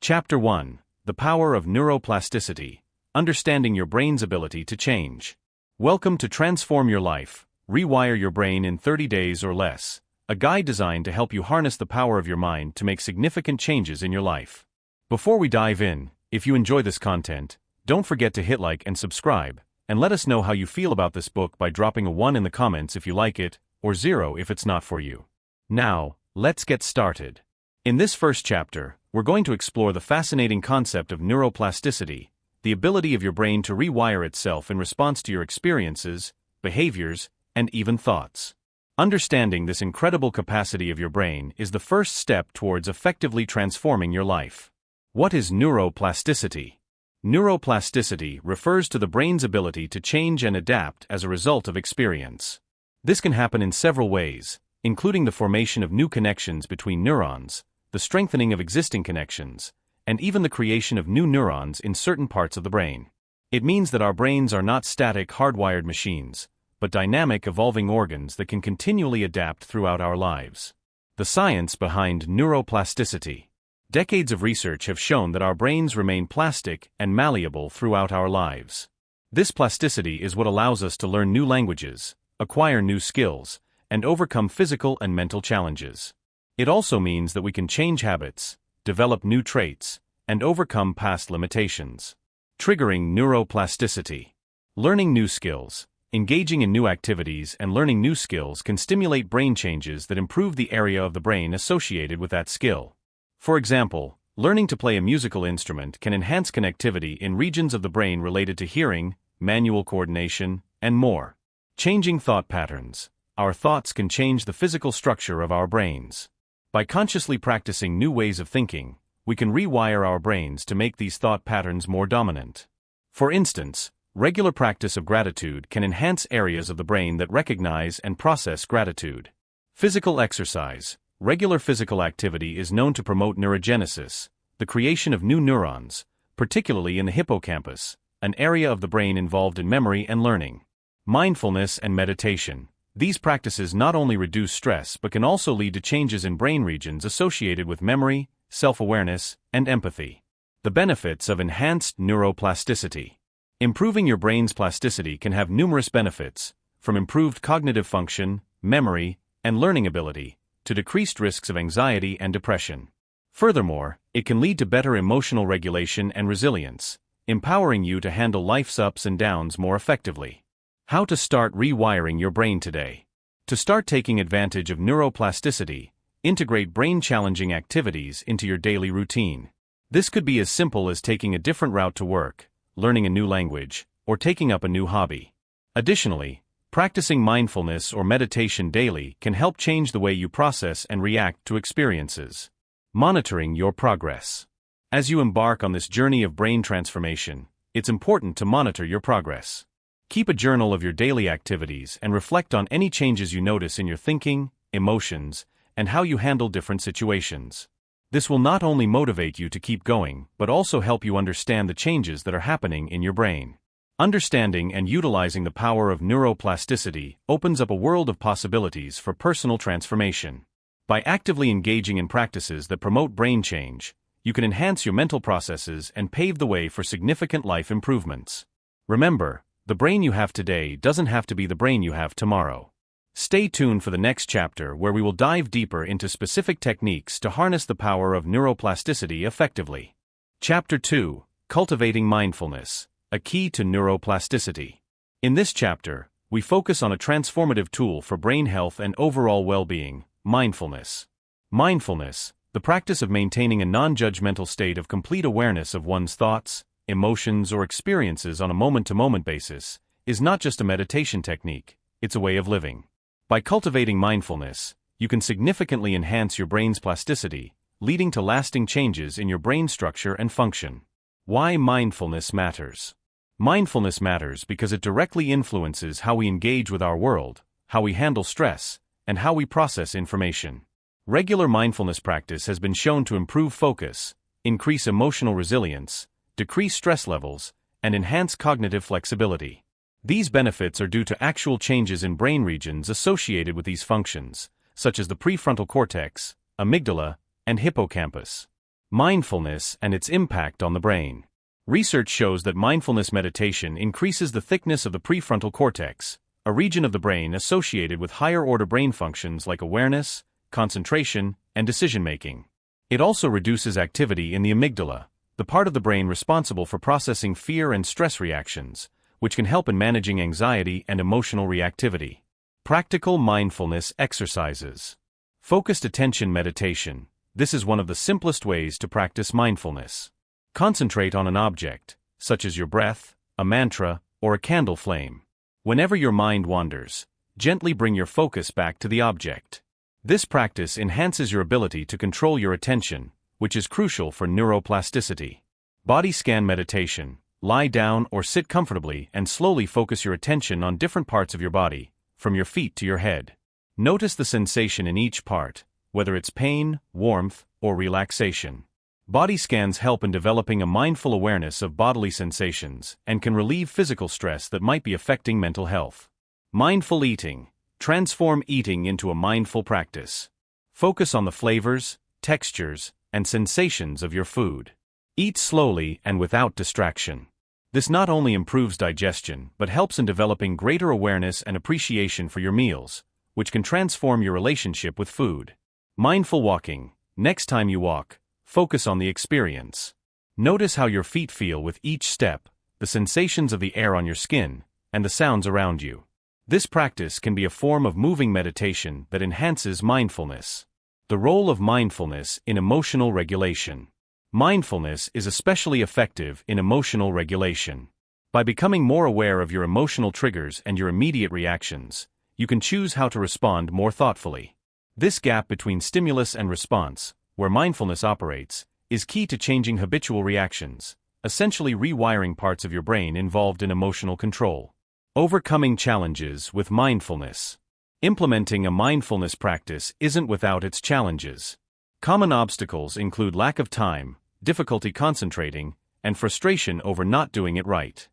Chapter 1: The Power of Neuroplasticity, Understanding Your Brain's Ability to Change. Welcome to Transform Your Life, Rewire Your Brain in 30 Days or Less, a guide designed to help you harness the power of your mind to make significant changes in your life. Before we dive in, if you enjoy this content, don't forget to hit like and subscribe, and let us know how you feel about this book by dropping a 1 in the comments if you like it, or 0 if it's not for you. Now, let's get started. In this first chapter, we're going to explore the fascinating concept of neuroplasticity, the ability of your brain to rewire itself in response to your experiences, behaviors, and even thoughts. Understanding this incredible capacity of your brain is the first step towards effectively transforming your life. What is neuroplasticity? Neuroplasticity refers to the brain's ability to change and adapt as a result of experience. This can happen in several ways, including the formation of new connections between neurons, the strengthening of existing connections, and even the creation of new neurons in certain parts of the brain. It means that our brains are not static, hardwired machines, but dynamic, evolving organs that can continually adapt throughout our lives. The science behind neuroplasticity. Decades of research have shown that our brains remain plastic and malleable throughout our lives. This plasticity is what allows us to learn new languages, acquire new skills, and overcome physical and mental challenges. It also means that we can change habits, develop new traits, and overcome past limitations. Triggering neuroplasticity. Learning new skills. Engaging in new activities and learning new skills can stimulate brain changes that improve the area of the brain associated with that skill. For example, learning to play a musical instrument can enhance connectivity in regions of the brain related to hearing, manual coordination, and more. Changing thought patterns. Our thoughts can change the physical structure of our brains. By consciously practicing new ways of thinking, we can rewire our brains to make these thought patterns more dominant. For instance, regular practice of gratitude can enhance areas of the brain that recognize and process gratitude. Physical exercise. Regular physical activity is known to promote neurogenesis, the creation of new neurons, particularly in the hippocampus, an area of the brain involved in memory and learning. Mindfulness and meditation. These practices not only reduce stress but can also lead to changes in brain regions associated with memory, self-awareness, and empathy. The benefits of enhanced neuroplasticity. Improving your brain's plasticity can have numerous benefits, from improved cognitive function, memory, and learning ability, to decreased risks of anxiety and depression. Furthermore, it can lead to better emotional regulation and resilience, empowering you to handle life's ups and downs more effectively. How to start rewiring your brain today. To start taking advantage of neuroplasticity, integrate brain-challenging activities into your daily routine. This could be as simple as taking a different route to work, learning a new language, or taking up a new hobby. Additionally, practicing mindfulness or meditation daily can help change the way you process and react to experiences. Monitoring your progress. As you embark on this journey of brain transformation, it's important to monitor your progress. Keep a journal of your daily activities and reflect on any changes you notice in your thinking, emotions, and how you handle different situations. This will not only motivate you to keep going, but also help you understand the changes that are happening in your brain. Understanding and utilizing the power of neuroplasticity opens up a world of possibilities for personal transformation. By actively engaging in practices that promote brain change, you can enhance your mental processes and pave the way for significant life improvements. Remember, the brain you have today doesn't have to be the brain you have tomorrow. Stay tuned for the next chapter where we will dive deeper into specific techniques to harness the power of neuroplasticity effectively. Chapter 2: Cultivating Mindfulness, a Key to Neuroplasticity. In this chapter, we focus on a transformative tool for brain health and overall well-being: mindfulness. Mindfulness, the practice of maintaining a non-judgmental state of complete awareness of one's thoughts, emotions, or experiences on a moment-to-moment basis, is not just a meditation technique, it's a way of living. By cultivating mindfulness, you can significantly enhance your brain's plasticity, leading to lasting changes in your brain structure and function. Why mindfulness matters. Mindfulness matters because it directly influences how we engage with our world, how we handle stress, and how we process information. Regular mindfulness practice has been shown to improve focus, increase emotional resilience, decrease stress levels, and enhance cognitive flexibility. These benefits are due to actual changes in brain regions associated with these functions, such as the prefrontal cortex, amygdala, and hippocampus. Mindfulness and its impact on the brain. Research shows that mindfulness meditation increases the thickness of the prefrontal cortex, a region of the brain associated with higher-order brain functions like awareness, concentration, and decision-making. It also reduces activity in the amygdala, the part of the brain responsible for processing fear and stress reactions, which can help in managing anxiety and emotional reactivity. Practical mindfulness exercises. Focused attention meditation. This is one of the simplest ways to practice mindfulness. Concentrate on an object, such as your breath, a mantra, or a candle flame. Whenever your mind wanders, gently bring your focus back to the object. This practice enhances your ability to control your attention, which is crucial for neuroplasticity. Body scan meditation. Lie down or sit comfortably and slowly focus your attention on different parts of your body, from your feet to your head. Notice the sensation in each part, whether it's pain, warmth, or relaxation. Body scans help in developing a mindful awareness of bodily sensations and can relieve physical stress that might be affecting mental health. Mindful eating. Transform eating into a mindful practice. Focus on the flavors, textures, and sensations of your food. Eat slowly and without distraction. This not only improves digestion but helps in developing greater awareness and appreciation for your meals, which can transform your relationship with food. Mindful walking. Next time you walk, focus on the experience. Notice how your feet feel with each step, the sensations of the air on your skin, and the sounds around you. This practice can be a form of moving meditation that enhances mindfulness. The role of mindfulness in emotional regulation. Mindfulness is especially effective in emotional regulation. By becoming more aware of your emotional triggers and your immediate reactions, you can choose how to respond more thoughtfully. This gap between stimulus and response, where mindfulness operates, is key to changing habitual reactions, essentially rewiring parts of your brain involved in emotional control. Overcoming challenges with mindfulness. Implementing a mindfulness practice isn't without its challenges. Common obstacles include lack of time, difficulty concentrating, and frustration over not doing it right.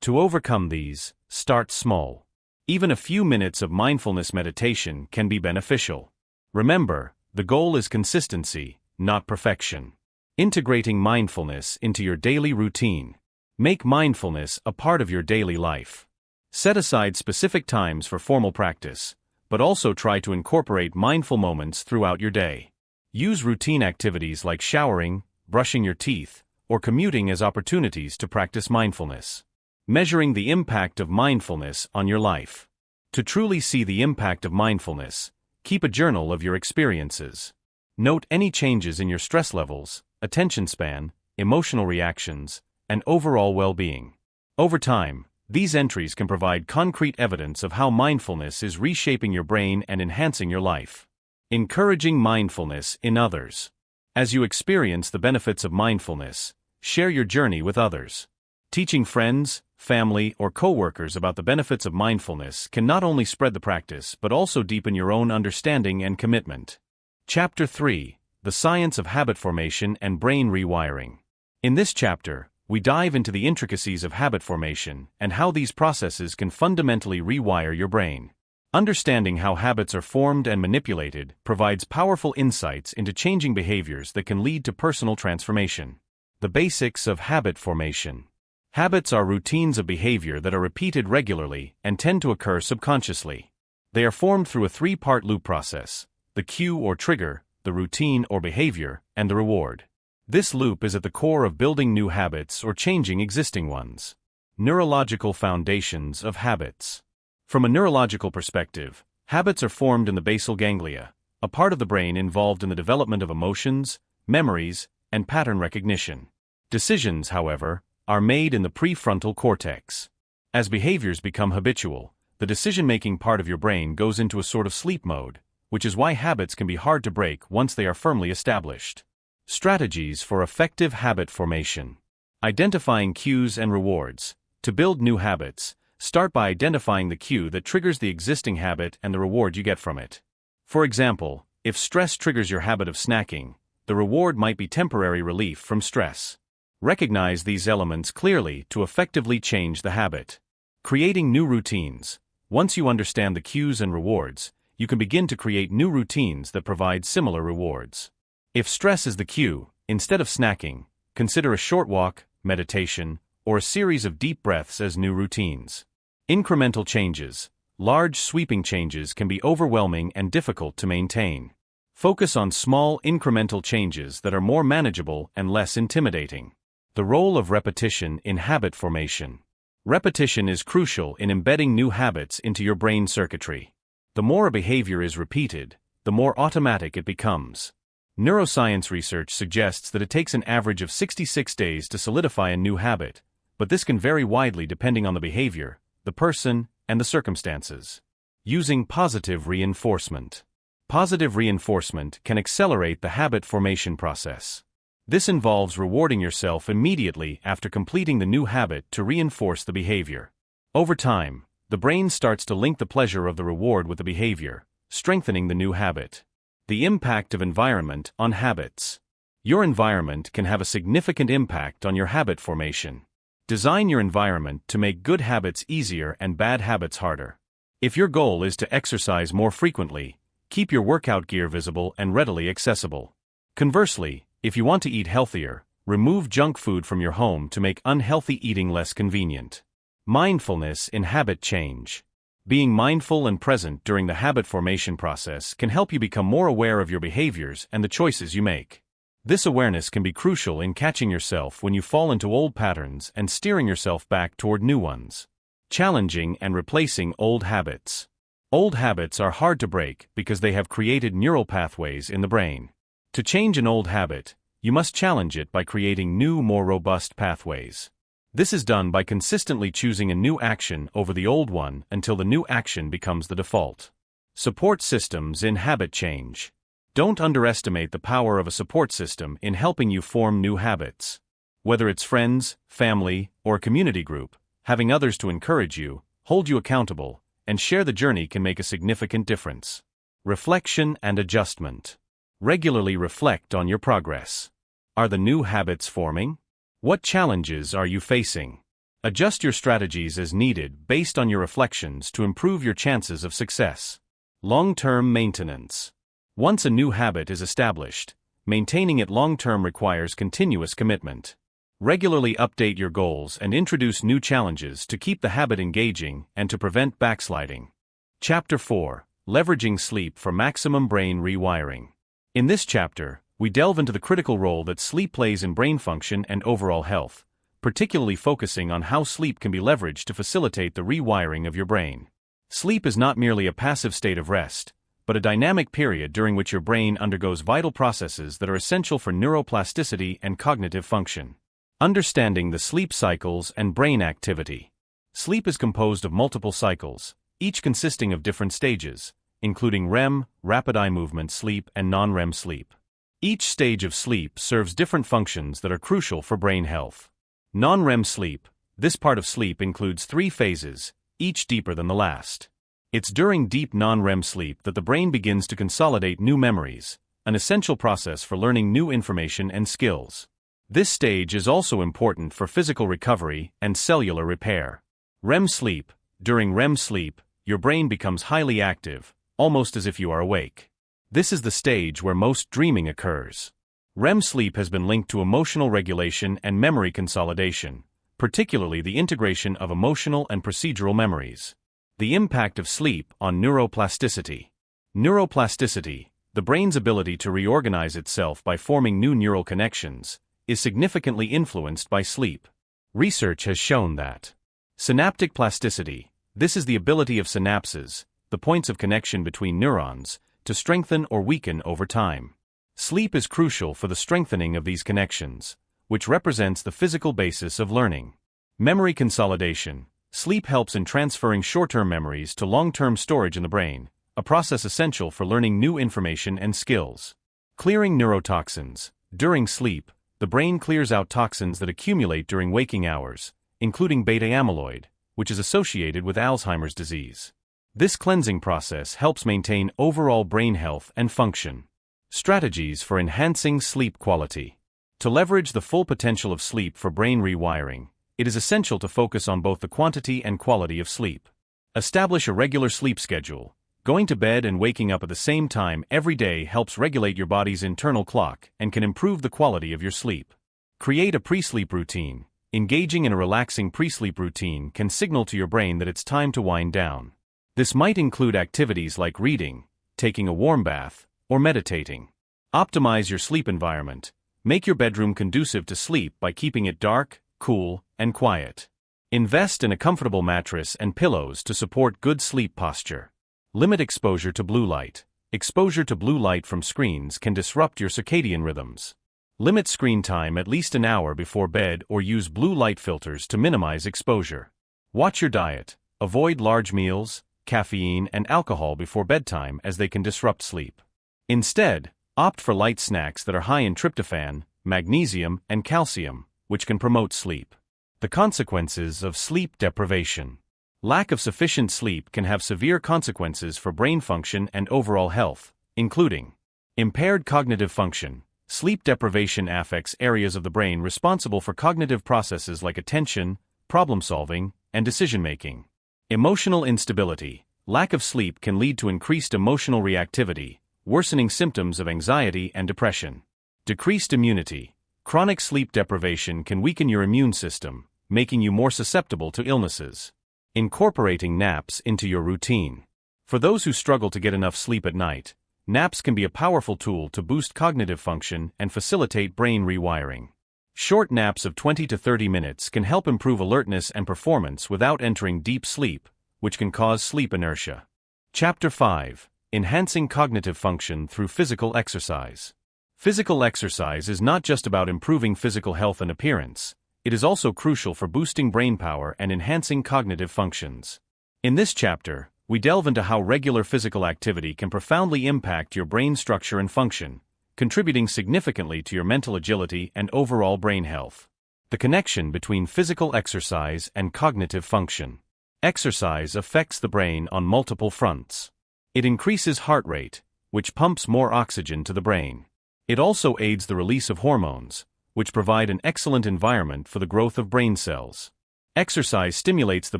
To overcome these, start small. Even a few minutes of mindfulness meditation can be beneficial. Remember, the goal is consistency, not perfection. Integrating mindfulness into your daily routine. Make mindfulness a part of your daily life. Set aside specific times for formal practice, but also try to incorporate mindful moments throughout your day. Use routine activities like showering, brushing your teeth, or commuting as opportunities to practice mindfulness. Measuring the impact of mindfulness on your life. To truly see the impact of mindfulness, keep a journal of your experiences. Note any changes in your stress levels, attention span, emotional reactions, and overall well-being. Over time, these entries can provide concrete evidence of how mindfulness is reshaping your brain and enhancing your life. Encouraging mindfulness in others. As you experience the benefits of mindfulness, share your journey with others. Teaching friends, family, or coworkers about the benefits of mindfulness can not only spread the practice but also deepen your own understanding and commitment. Chapter 3: The Science of Habit Formation and Brain Rewiring. In this chapter, we dive into the intricacies of habit formation and how these processes can fundamentally rewire your brain. Understanding how habits are formed and manipulated provides powerful insights into changing behaviors that can lead to personal transformation. The basics of habit formation. Habits are routines of behavior that are repeated regularly and tend to occur subconsciously. They are formed through a three-part loop process: the cue or trigger, the routine or behavior, and the reward. This loop is at the core of building new habits or changing existing ones. Neurological foundations of habits. From a neurological perspective, habits are formed in the basal ganglia, a part of the brain involved in the development of emotions, memories, and pattern recognition. Decisions, however, are made in the prefrontal cortex. As behaviors become habitual, the decision-making part of your brain goes into a sort of sleep mode, which is why habits can be hard to break once they are firmly established. Strategies for effective habit formation. Identifying cues and rewards. To build new habits, start by identifying the cue that triggers the existing habit and the reward you get from it. For example, if stress triggers your habit of snacking, the reward might be temporary relief from stress. Recognize these elements clearly to effectively change the habit. Creating new routines. Once you understand the cues and rewards, you can begin to create new routines that provide similar rewards. If stress is the cue, Instead of snacking, consider a short walk, meditation, or a series of deep breaths as new routines. Incremental changes. Large sweeping changes can be overwhelming and difficult to maintain. Focus on small incremental changes that are more manageable and less intimidating. The role of repetition in habit formation. Repetition is crucial in embedding new habits into your brain circuitry. The more a behavior is repeated, the more automatic it becomes. Neuroscience research suggests that it takes an average of 66 days to solidify a new habit, but this can vary widely depending on the behavior, the person, and the circumstances. Using positive reinforcement. Positive reinforcement can accelerate the habit formation process. This involves rewarding yourself immediately after completing the new habit to reinforce the behavior. Over time, the brain starts to link the pleasure of the reward with the behavior, strengthening the new habit. The impact of environment on habits. Your environment can have a significant impact on your habit formation. Design your environment to make good habits easier and bad habits harder. If your goal is to exercise more frequently, keep your workout gear visible and readily accessible. Conversely, if you want to eat healthier, remove junk food from your home to make unhealthy eating less convenient. Mindfulness in habit change. Being mindful and present during the habit formation process can help you become more aware of your behaviors and the choices you make. This awareness can be crucial in catching yourself when you fall into old patterns and steering yourself back toward new ones. Challenging and replacing old habits. Old habits are hard to break because they have created neural pathways in the brain. To change an old habit, you must challenge it by creating new, more robust pathways. This is done by consistently choosing a new action over the old one until the new action becomes the default. Support systems in habit change. Don't underestimate the power of a support system in helping you form new habits. Whether it's friends, family, or a community group, having others to encourage you, hold you accountable, and share the journey can make a significant difference. Reflection and adjustment. Regularly reflect on your progress. Are the new habits forming? What challenges are you facing? Adjust your strategies as needed based on your reflections to improve your chances of success. Long-term maintenance. Once a new habit is established, maintaining it long-term requires continuous commitment. Regularly update your goals and introduce new challenges to keep the habit engaging and to prevent backsliding. Chapter 4. Leveraging sleep for maximum brain rewiring. In this chapter, we delve into the critical role that sleep plays in brain function and overall health, particularly focusing on how sleep can be leveraged to facilitate the rewiring of your brain. Sleep is not merely a passive state of rest, but a dynamic period during which your brain undergoes vital processes that are essential for neuroplasticity and cognitive function. Understanding the sleep cycles and brain activity. Sleep is composed of multiple cycles, each consisting of different stages, including REM, rapid eye movement sleep, and non-REM sleep. Each stage of sleep serves different functions that are crucial for brain health. Non-REM sleep. This part of sleep includes 3 phases, each deeper than the last. It's during deep non-REM sleep that the brain begins to consolidate new memories, an essential process for learning new information and skills. This stage is also important for physical recovery and cellular repair. REM sleep. During REM sleep, your brain becomes highly active, almost as if you are awake. This is the stage where most dreaming occurs. REM sleep has been linked to emotional regulation and memory consolidation, particularly the integration of emotional and procedural memories. The impact of sleep on neuroplasticity. Neuroplasticity, the brain's ability to reorganize itself by forming new neural connections, is significantly influenced by sleep. Research has shown that synaptic plasticity, this is the ability of synapses, the points of connection between neurons, to strengthen or weaken over time. Sleep is crucial for the strengthening of these connections, which represents the physical basis of learning. Memory consolidation. Sleep helps in transferring short-term memories to long-term storage in the brain, a process essential for learning new information and skills. Clearing neurotoxins. During sleep, the brain clears out toxins that accumulate during waking hours, including beta-amyloid, which is associated with Alzheimer's disease. This cleansing process helps maintain overall brain health and function. Strategies for enhancing sleep quality. To leverage the full potential of sleep for brain rewiring, it is essential to focus on both the quantity and quality of sleep. Establish a regular sleep schedule, Going to bed and waking up at the same time every day helps regulate your body's internal clock and can improve the quality of your sleep. Create a pre-sleep routine. Engaging in a relaxing pre-sleep routine can signal to your brain that it's time to wind down. This might include activities like reading, taking a warm bath, or meditating. Optimize your sleep environment. Make your bedroom conducive to sleep by keeping it dark, cool, and quiet. Invest in a comfortable mattress and pillows to support good sleep posture. Limit exposure to blue light. Exposure to blue light from screens can disrupt your circadian rhythms. Limit screen time at least an hour before bed or use blue light filters to minimize exposure. Watch your diet. Avoid large meals, caffeine, and alcohol before bedtime as they can disrupt sleep. Instead, opt for light snacks that are high in tryptophan, magnesium, and calcium, which can promote sleep. The consequences of sleep deprivation. Lack of sufficient sleep can have severe consequences for brain function and overall health, including impaired cognitive function. Sleep deprivation affects areas of the brain responsible for cognitive processes like attention, problem-solving, and decision-making. Emotional instability. Lack of sleep can lead to increased emotional reactivity, worsening symptoms of anxiety and depression. Decreased immunity. Chronic sleep deprivation can weaken your immune system, making you more susceptible to illnesses. Incorporating naps into your routine. For those who struggle to get enough sleep at night, naps can be a powerful tool to boost cognitive function and facilitate brain rewiring. Short naps of 20 to 30 minutes can help improve alertness and performance without entering deep sleep, which can cause sleep inertia. Chapter 5. Enhancing cognitive function through physical exercise. Physical exercise is not just about improving physical health and appearance. It is also crucial for boosting brain power and enhancing cognitive functions. In this chapter, we delve into how regular physical activity can profoundly impact your brain structure and function, contributing significantly to your mental agility and overall brain health. The connection between physical exercise and cognitive function. Exercise affects the brain on multiple fronts. It increases heart rate, which pumps more oxygen to the brain. It also aids the release of hormones, which provide an excellent environment for the growth of brain cells. Exercise stimulates the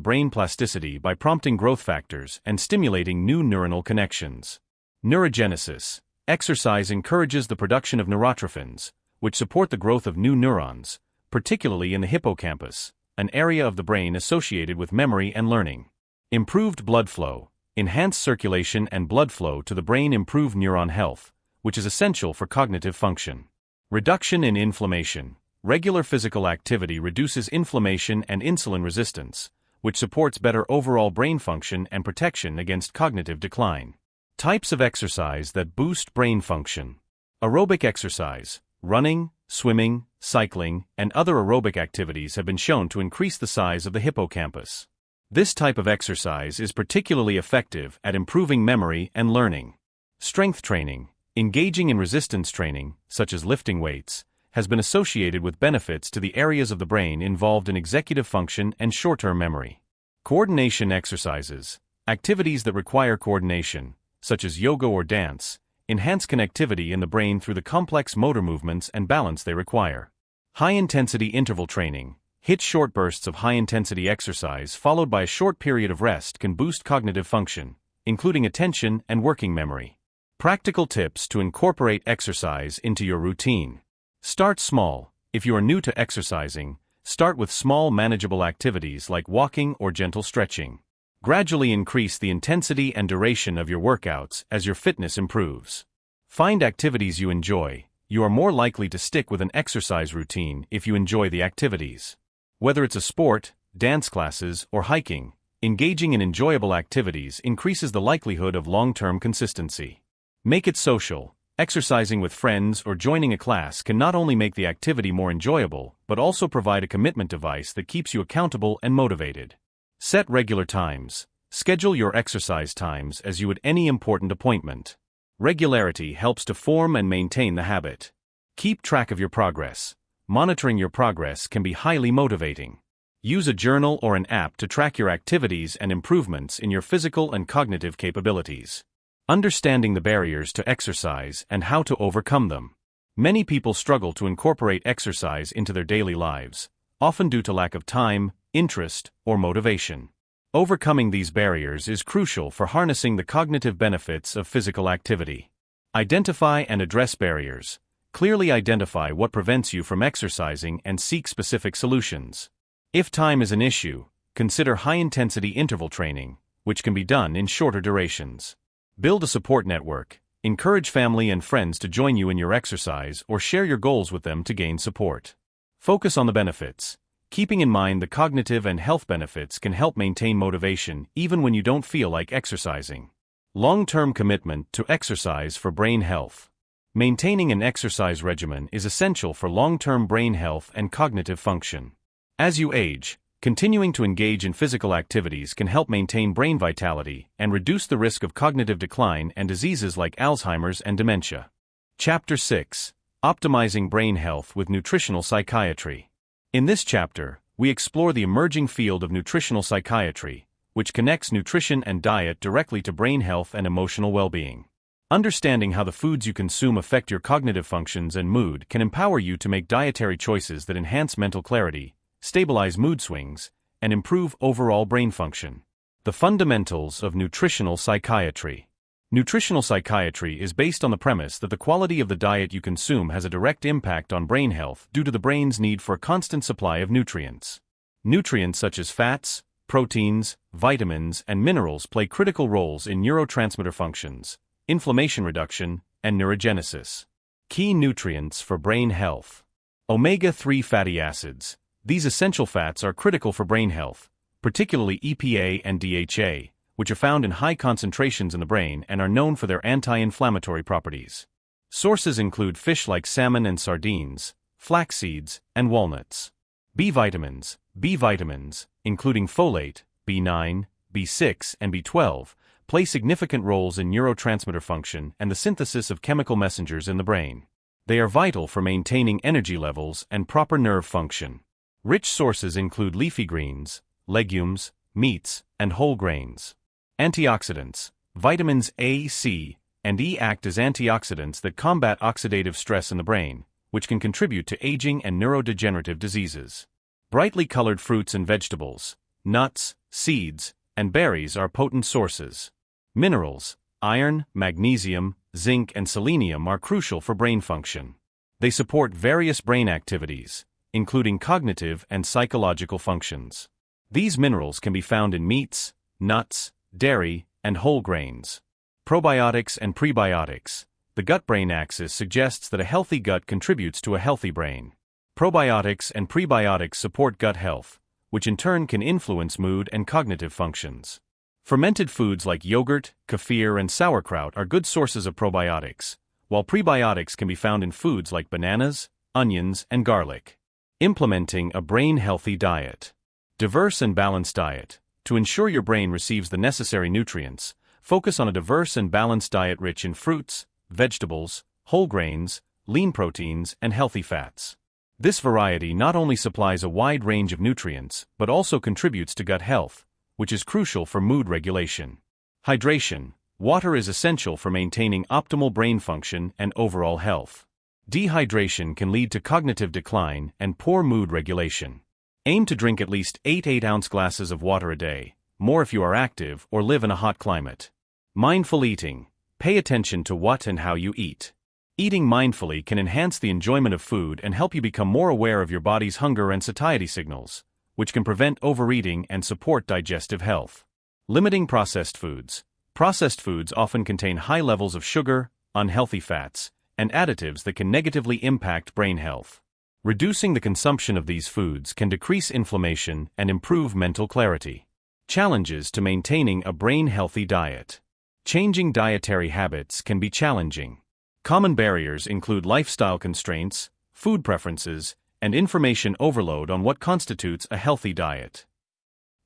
brain plasticity by prompting growth factors and stimulating new neuronal connections. Neurogenesis. Exercise encourages the production of neurotrophins, which support the growth of new neurons, particularly in the hippocampus, an area of the brain associated with memory and learning. Improved blood flow. Enhanced circulation and blood flow to the brain improve neuron health, which is essential for cognitive function. Reduction in inflammation. Regular physical activity reduces inflammation and insulin resistance, which supports better overall brain function and protection against cognitive decline. Types of exercise that boost brain function. Aerobic exercise. Running, swimming, cycling, and other aerobic activities have been shown to increase the size of the hippocampus. This type of exercise is particularly effective at improving memory and learning. Strength training. Engaging in resistance training, such as lifting weights, has been associated with benefits to the areas of the brain involved in executive function and short-term memory. Coordination exercises. Activities that require coordination, such as yoga or dance, enhance connectivity in the brain through the complex motor movements and balance they require. High-intensity interval training. Hit short bursts of high-intensity exercise followed by a short period of rest can boost cognitive function, including attention and working memory. Practical tips to incorporate exercise into your routine. Start small. If you are new to exercising, start with small manageable activities like walking or gentle stretching. Gradually increase the intensity and duration of your workouts as your fitness improves. Find activities you enjoy. You are more likely to stick with an exercise routine if you enjoy the activities. Whether it's a sport, dance classes, or hiking, engaging in enjoyable activities increases the likelihood of long-term consistency. Make it social. Exercising with friends or joining a class can not only make the activity more enjoyable, but also provide a commitment device that keeps you accountable and motivated. Set regular times. Schedule your exercise times as you would any important appointment. Regularity helps to form and maintain the habit. Keep track of your progress. Monitoring your progress can be highly motivating. Use a journal or an app to track your activities and improvements in your physical and cognitive capabilities. Understanding the barriers to exercise and how to overcome them. Many people struggle to incorporate exercise into their daily lives, often due to lack of time, interest, or motivation. Overcoming these barriers is crucial for harnessing the cognitive benefits of physical activity. Identify and address barriers. Clearly identify what prevents you from exercising and seek specific solutions. If time is an issue, consider high-intensity interval training, which can be done in shorter durations. Build a support network. Encourage family and friends to join you in your exercise or share your goals with them to gain support. Focus on the benefits. Keeping in mind the cognitive and health benefits can help maintain motivation even when you don't feel like exercising. Long-term commitment to exercise for brain health. Maintaining an exercise regimen is essential for long-term brain health and cognitive function. As you age, continuing to engage in physical activities can help maintain brain vitality and reduce the risk of cognitive decline and diseases like Alzheimer's and dementia. Chapter 6. Optimizing Brain Health with Nutritional Psychiatry. In this chapter, we explore the emerging field of nutritional psychiatry, which connects nutrition and diet directly to brain health and emotional well-being. Understanding how the foods you consume affect your cognitive functions and mood can empower you to make dietary choices that enhance mental clarity, stabilize mood swings, and improve overall brain function. The fundamentals of nutritional psychiatry. Nutritional psychiatry is based on the premise that the quality of the diet you consume has a direct impact on brain health due to the brain's need for a constant supply of nutrients. Nutrients such as fats, proteins, vitamins, and minerals play critical roles in neurotransmitter functions, inflammation reduction, and neurogenesis. Key nutrients for brain health. Omega-3 fatty acids. These essential fats are critical for brain health, particularly EPA and DHA, which are found in high concentrations in the brain and are known for their anti-inflammatory properties. Sources include fish like salmon and sardines, flax seeds, and walnuts. B vitamins. B vitamins, including folate, B9, B6, and B12, play significant roles in neurotransmitter function and the synthesis of chemical messengers in the brain. They are vital for maintaining energy levels and proper nerve function. Rich sources include leafy greens, legumes, meats, and whole grains. Antioxidants. Vitamins A, C, and E act as antioxidants that combat oxidative stress in the brain, which can contribute to aging and neurodegenerative diseases. Brightly colored fruits and vegetables, nuts, seeds, and berries are potent sources. Minerals. Iron, magnesium, zinc, and selenium are crucial for brain function. They support various brain activities, including cognitive and psychological functions. These minerals can be found in meats, nuts, dairy, and whole grains. Probiotics and prebiotics. The gut-brain axis suggests that a healthy gut contributes to a healthy brain. Probiotics and prebiotics support gut health, which in turn can influence mood and cognitive functions. Fermented foods like yogurt, kefir, and sauerkraut are good sources of probiotics, while prebiotics can be found in foods like bananas, onions, and garlic. Implementing a brain-healthy diet. Diverse and balanced diet. To ensure your brain receives the necessary nutrients, focus on a diverse and balanced diet rich in fruits, vegetables, whole grains, lean proteins, and healthy fats. This variety not only supplies a wide range of nutrients, but also contributes to gut health, which is crucial for mood regulation. Hydration. Water is essential for maintaining optimal brain function and overall health. Dehydration can lead to cognitive decline and poor mood regulation. Aim to drink at least 8 8-ounce glasses of water a day, more if you are active or live in a hot climate. Mindful eating. Pay attention to what and how you eat. Eating mindfully can enhance the enjoyment of food and help you become more aware of your body's hunger and satiety signals, which can prevent overeating and support digestive health. Limiting processed foods. Processed foods often contain high levels of sugar, unhealthy fats, and additives that can negatively impact brain health. Reducing the consumption of these foods can decrease inflammation and improve mental clarity. Challenges to maintaining a brain-healthy diet. Changing dietary habits can be challenging. Common barriers include lifestyle constraints, food preferences, and information overload on what constitutes a healthy diet.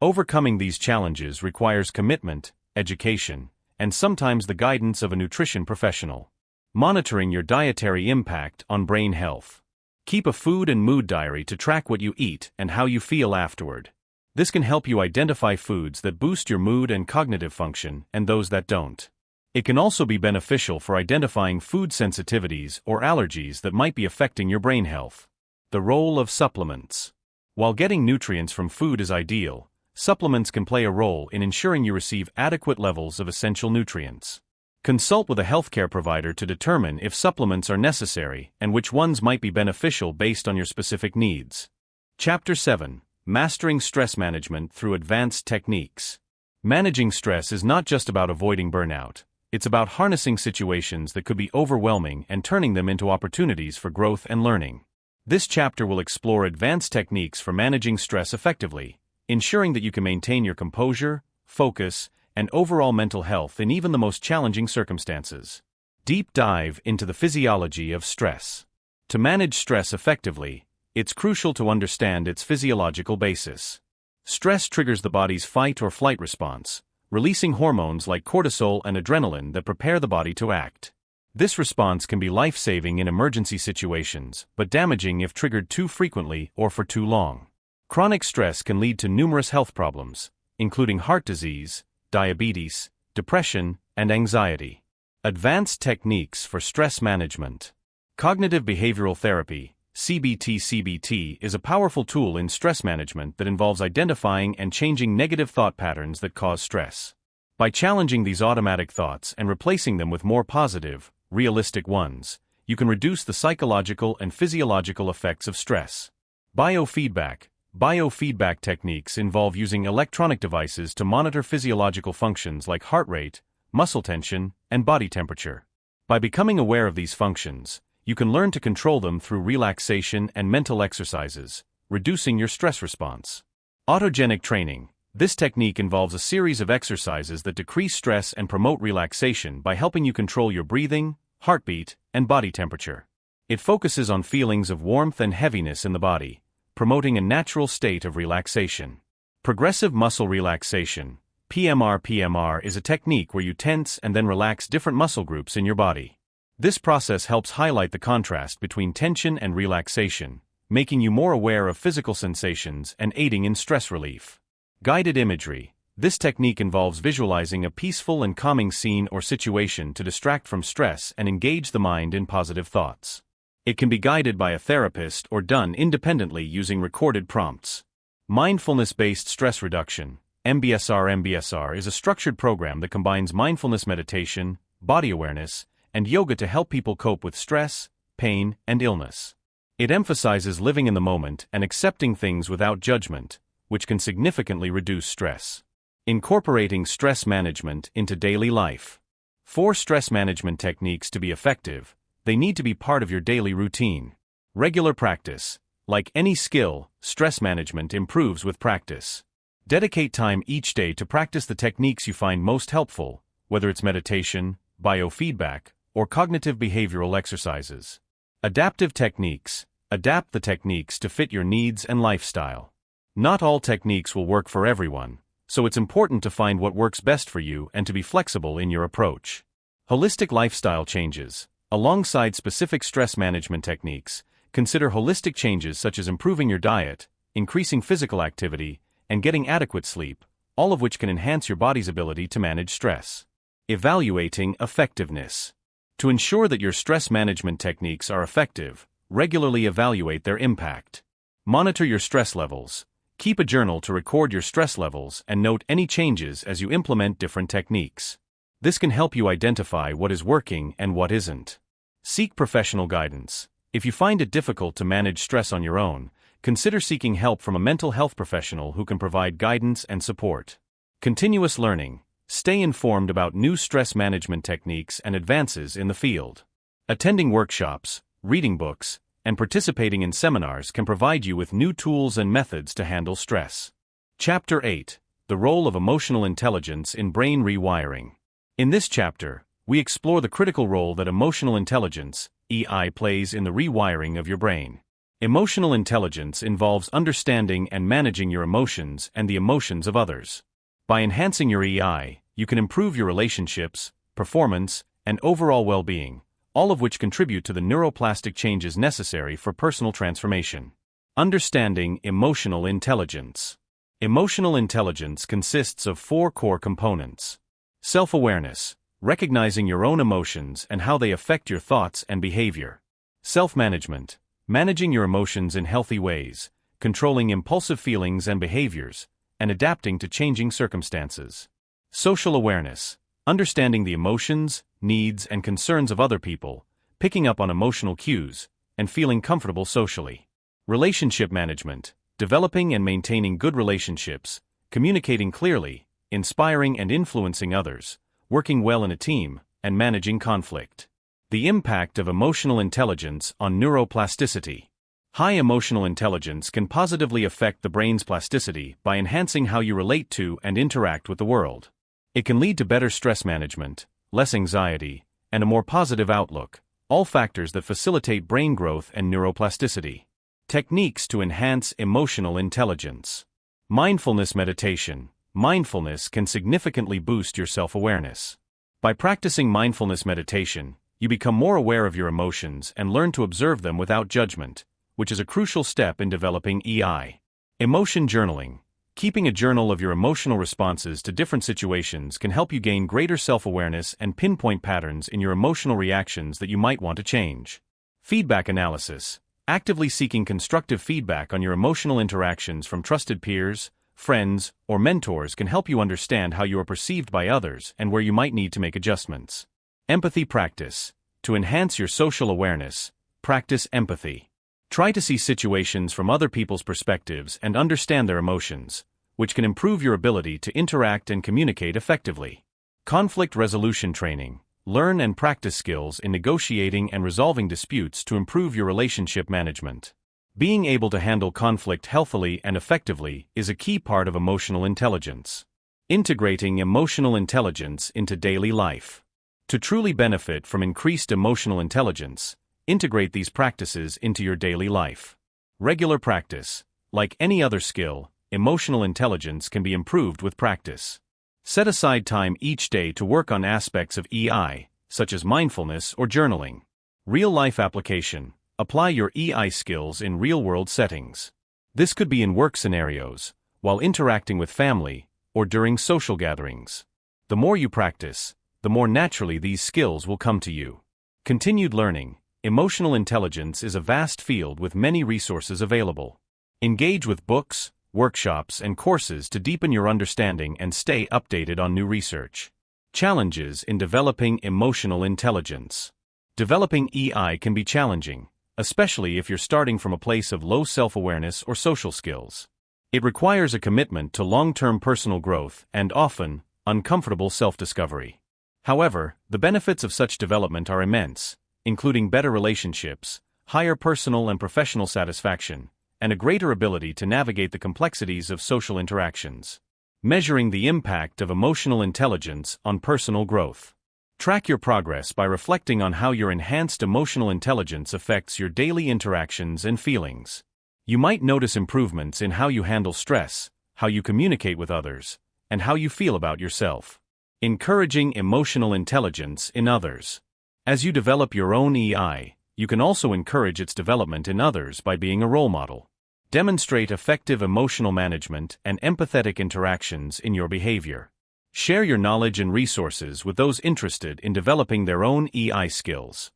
Overcoming these challenges requires commitment, education, and sometimes the guidance of a nutrition professional. Monitoring your dietary impact on brain health. Keep a food and mood diary to track what you eat and how you feel afterward. This can help you identify foods that boost your mood and cognitive function and those that don't. It can also be beneficial for identifying food sensitivities or allergies that might be affecting your brain health. The role of supplements. While getting nutrients from food is ideal, supplements can play a role in ensuring you receive adequate levels of essential nutrients. Consult with a healthcare provider to determine if supplements are necessary and which ones might be beneficial based on your specific needs. Chapter 7: Mastering Stress Management Through Advanced Techniques. Managing stress is not just about avoiding burnout. It's about harnessing situations that could be overwhelming and turning them into opportunities for growth and learning. This chapter will explore advanced techniques for managing stress effectively, ensuring that you can maintain your composure, focus, and overall mental health in even the most challenging circumstances. Deep dive into the physiology of stress. To manage stress effectively, it's crucial to understand its physiological basis. Stress triggers the body's fight or flight response, releasing hormones like cortisol and adrenaline that prepare the body to act. This response can be life-saving in emergency situations, but damaging if triggered too frequently or for too long. Chronic stress can lead to numerous health problems, including heart disease, diabetes, depression, and anxiety. Advanced techniques for stress management. Cognitive behavioral therapy, CBT, is a powerful tool in stress management that involves identifying and changing negative thought patterns that cause stress. By challenging these automatic thoughts and replacing them with more positive, realistic ones, you can reduce the psychological and physiological effects of stress. Biofeedback. Biofeedback techniques involve using electronic devices to monitor physiological functions like heart rate, muscle tension, and body temperature. By becoming aware of these functions, you can learn to control them through relaxation and mental exercises, reducing your stress response. Autogenic training. This technique involves a series of exercises that decrease stress and promote relaxation by helping you control your breathing, heartbeat, and body temperature. It focuses on feelings of warmth and heaviness in the body, promoting a natural state of relaxation. Progressive muscle relaxation, PMR, is a technique where you tense and then relax different muscle groups in your body. This process helps highlight the contrast between tension and relaxation, making you more aware of physical sensations and aiding in stress relief. Guided imagery. This technique involves visualizing a peaceful and calming scene or situation to distract from stress and engage the mind in positive thoughts. It can be guided by a therapist or done independently using recorded prompts. Mindfulness-based stress reduction, MBSR, is a structured program that combines mindfulness meditation, body awareness, and yoga to help people cope with stress, pain, and illness. It emphasizes living in the moment and accepting things without judgment, which can significantly reduce stress. Incorporating stress management into daily life. For stress management techniques to be effective, they need to be part of your daily routine. Regular practice. Like any skill, stress management improves with practice. Dedicate time each day to practice the techniques you find most helpful, whether it's meditation, biofeedback, or cognitive behavioral exercises. Adaptive techniques. Adapt the techniques to fit your needs and lifestyle. Not all techniques will work for everyone, so it's important to find what works best for you and to be flexible in your approach. Holistic lifestyle changes. Alongside specific stress management techniques, consider holistic changes such as improving your diet, increasing physical activity, and getting adequate sleep, all of which can enhance your body's ability to manage stress. Evaluating effectiveness. To ensure that your stress management techniques are effective, regularly evaluate their impact. Monitor your stress levels. Keep a journal to record your stress levels and note any changes as you implement different techniques. This can help you identify what is working and what isn't. Seek professional guidance. If you find it difficult to manage stress on your own, consider seeking help from a mental health professional who can provide guidance and support. Continuous learning. Stay informed about new stress management techniques and advances in the field. Attending workshops, reading books, and participating in seminars can provide you with new tools and methods to handle stress. Chapter 8: The Role of Emotional Intelligence in Brain Rewiring. In this chapter, we explore the critical role that emotional intelligence, EI, plays in the rewiring of your brain. Emotional intelligence involves understanding and managing your emotions and the emotions of others. By enhancing your EI, you can improve your relationships, performance, and overall well-being, all of which contribute to the neuroplastic changes necessary for personal transformation. Understanding emotional intelligence. Emotional intelligence consists of 4 core components. Self-awareness, recognizing your own emotions and how they affect your thoughts and behavior. Self-management, managing your emotions in healthy ways, controlling impulsive feelings and behaviors, and adapting to changing circumstances. Social awareness, understanding the emotions, needs, and concerns of other people, picking up on emotional cues, and feeling comfortable socially. Relationship management, developing and maintaining good relationships, communicating clearly, inspiring and influencing others, working well in a team, and managing conflict. The impact of emotional intelligence on neuroplasticity. High emotional intelligence can positively affect the brain's plasticity by enhancing how you relate to and interact with the world. It can lead to better stress management, less anxiety, and a more positive outlook, all factors that facilitate brain growth and neuroplasticity. Techniques to enhance emotional intelligence. Mindfulness meditation. Mindfulness can significantly boost your self-awareness. By practicing mindfulness meditation, you become more aware of your emotions and learn to observe them without judgment, which is a crucial step in developing EI. Emotion journaling. Keeping a journal of your emotional responses to different situations can help you gain greater self-awareness and pinpoint patterns in your emotional reactions that you might want to change. Feedback analysis. Actively seeking constructive feedback on your emotional interactions from trusted peers, friends, or mentors can help you understand how you are perceived by others and where you might need to make adjustments. Empathy practice. To enhance your social awareness, practice empathy. Try to see situations from other people's perspectives and understand their emotions, which can improve your ability to interact and communicate effectively. Conflict resolution training. Learn and practice skills in negotiating and resolving disputes to improve your relationship management. Being able to handle conflict healthily and effectively is a key part of emotional intelligence. Integrating emotional intelligence into daily life. To truly benefit from increased emotional intelligence, integrate these practices into your daily life. Regular practice. Like any other skill, emotional intelligence can be improved with practice. Set aside time each day to work on aspects of EI, such as mindfulness or journaling. Real-life application. Apply your EI skills in real-world settings. This could be in work scenarios, while interacting with family, or during social gatherings. The more you practice, the more naturally these skills will come to you. Continued learning. Emotional intelligence is a vast field with many resources available. Engage with books, workshops, and courses to deepen your understanding and stay updated on new research. Challenges in developing emotional intelligence. Developing EI can be challenging, especially if you're starting from a place of low self-awareness or social skills. It requires a commitment to long-term personal growth and often, uncomfortable self-discovery. However, the benefits of such development are immense, including better relationships, higher personal and professional satisfaction, and a greater ability to navigate the complexities of social interactions. Measuring the impact of emotional intelligence on personal growth. Track your progress by reflecting on how your enhanced emotional intelligence affects your daily interactions and feelings. You might notice improvements in how you handle stress, how you communicate with others, and how you feel about yourself. Encouraging emotional intelligence in others. As you develop your own EI, you can also encourage its development in others by being a role model. Demonstrate effective emotional management and empathetic interactions in your behavior. Share your knowledge and resources with those interested in developing their own EI skills.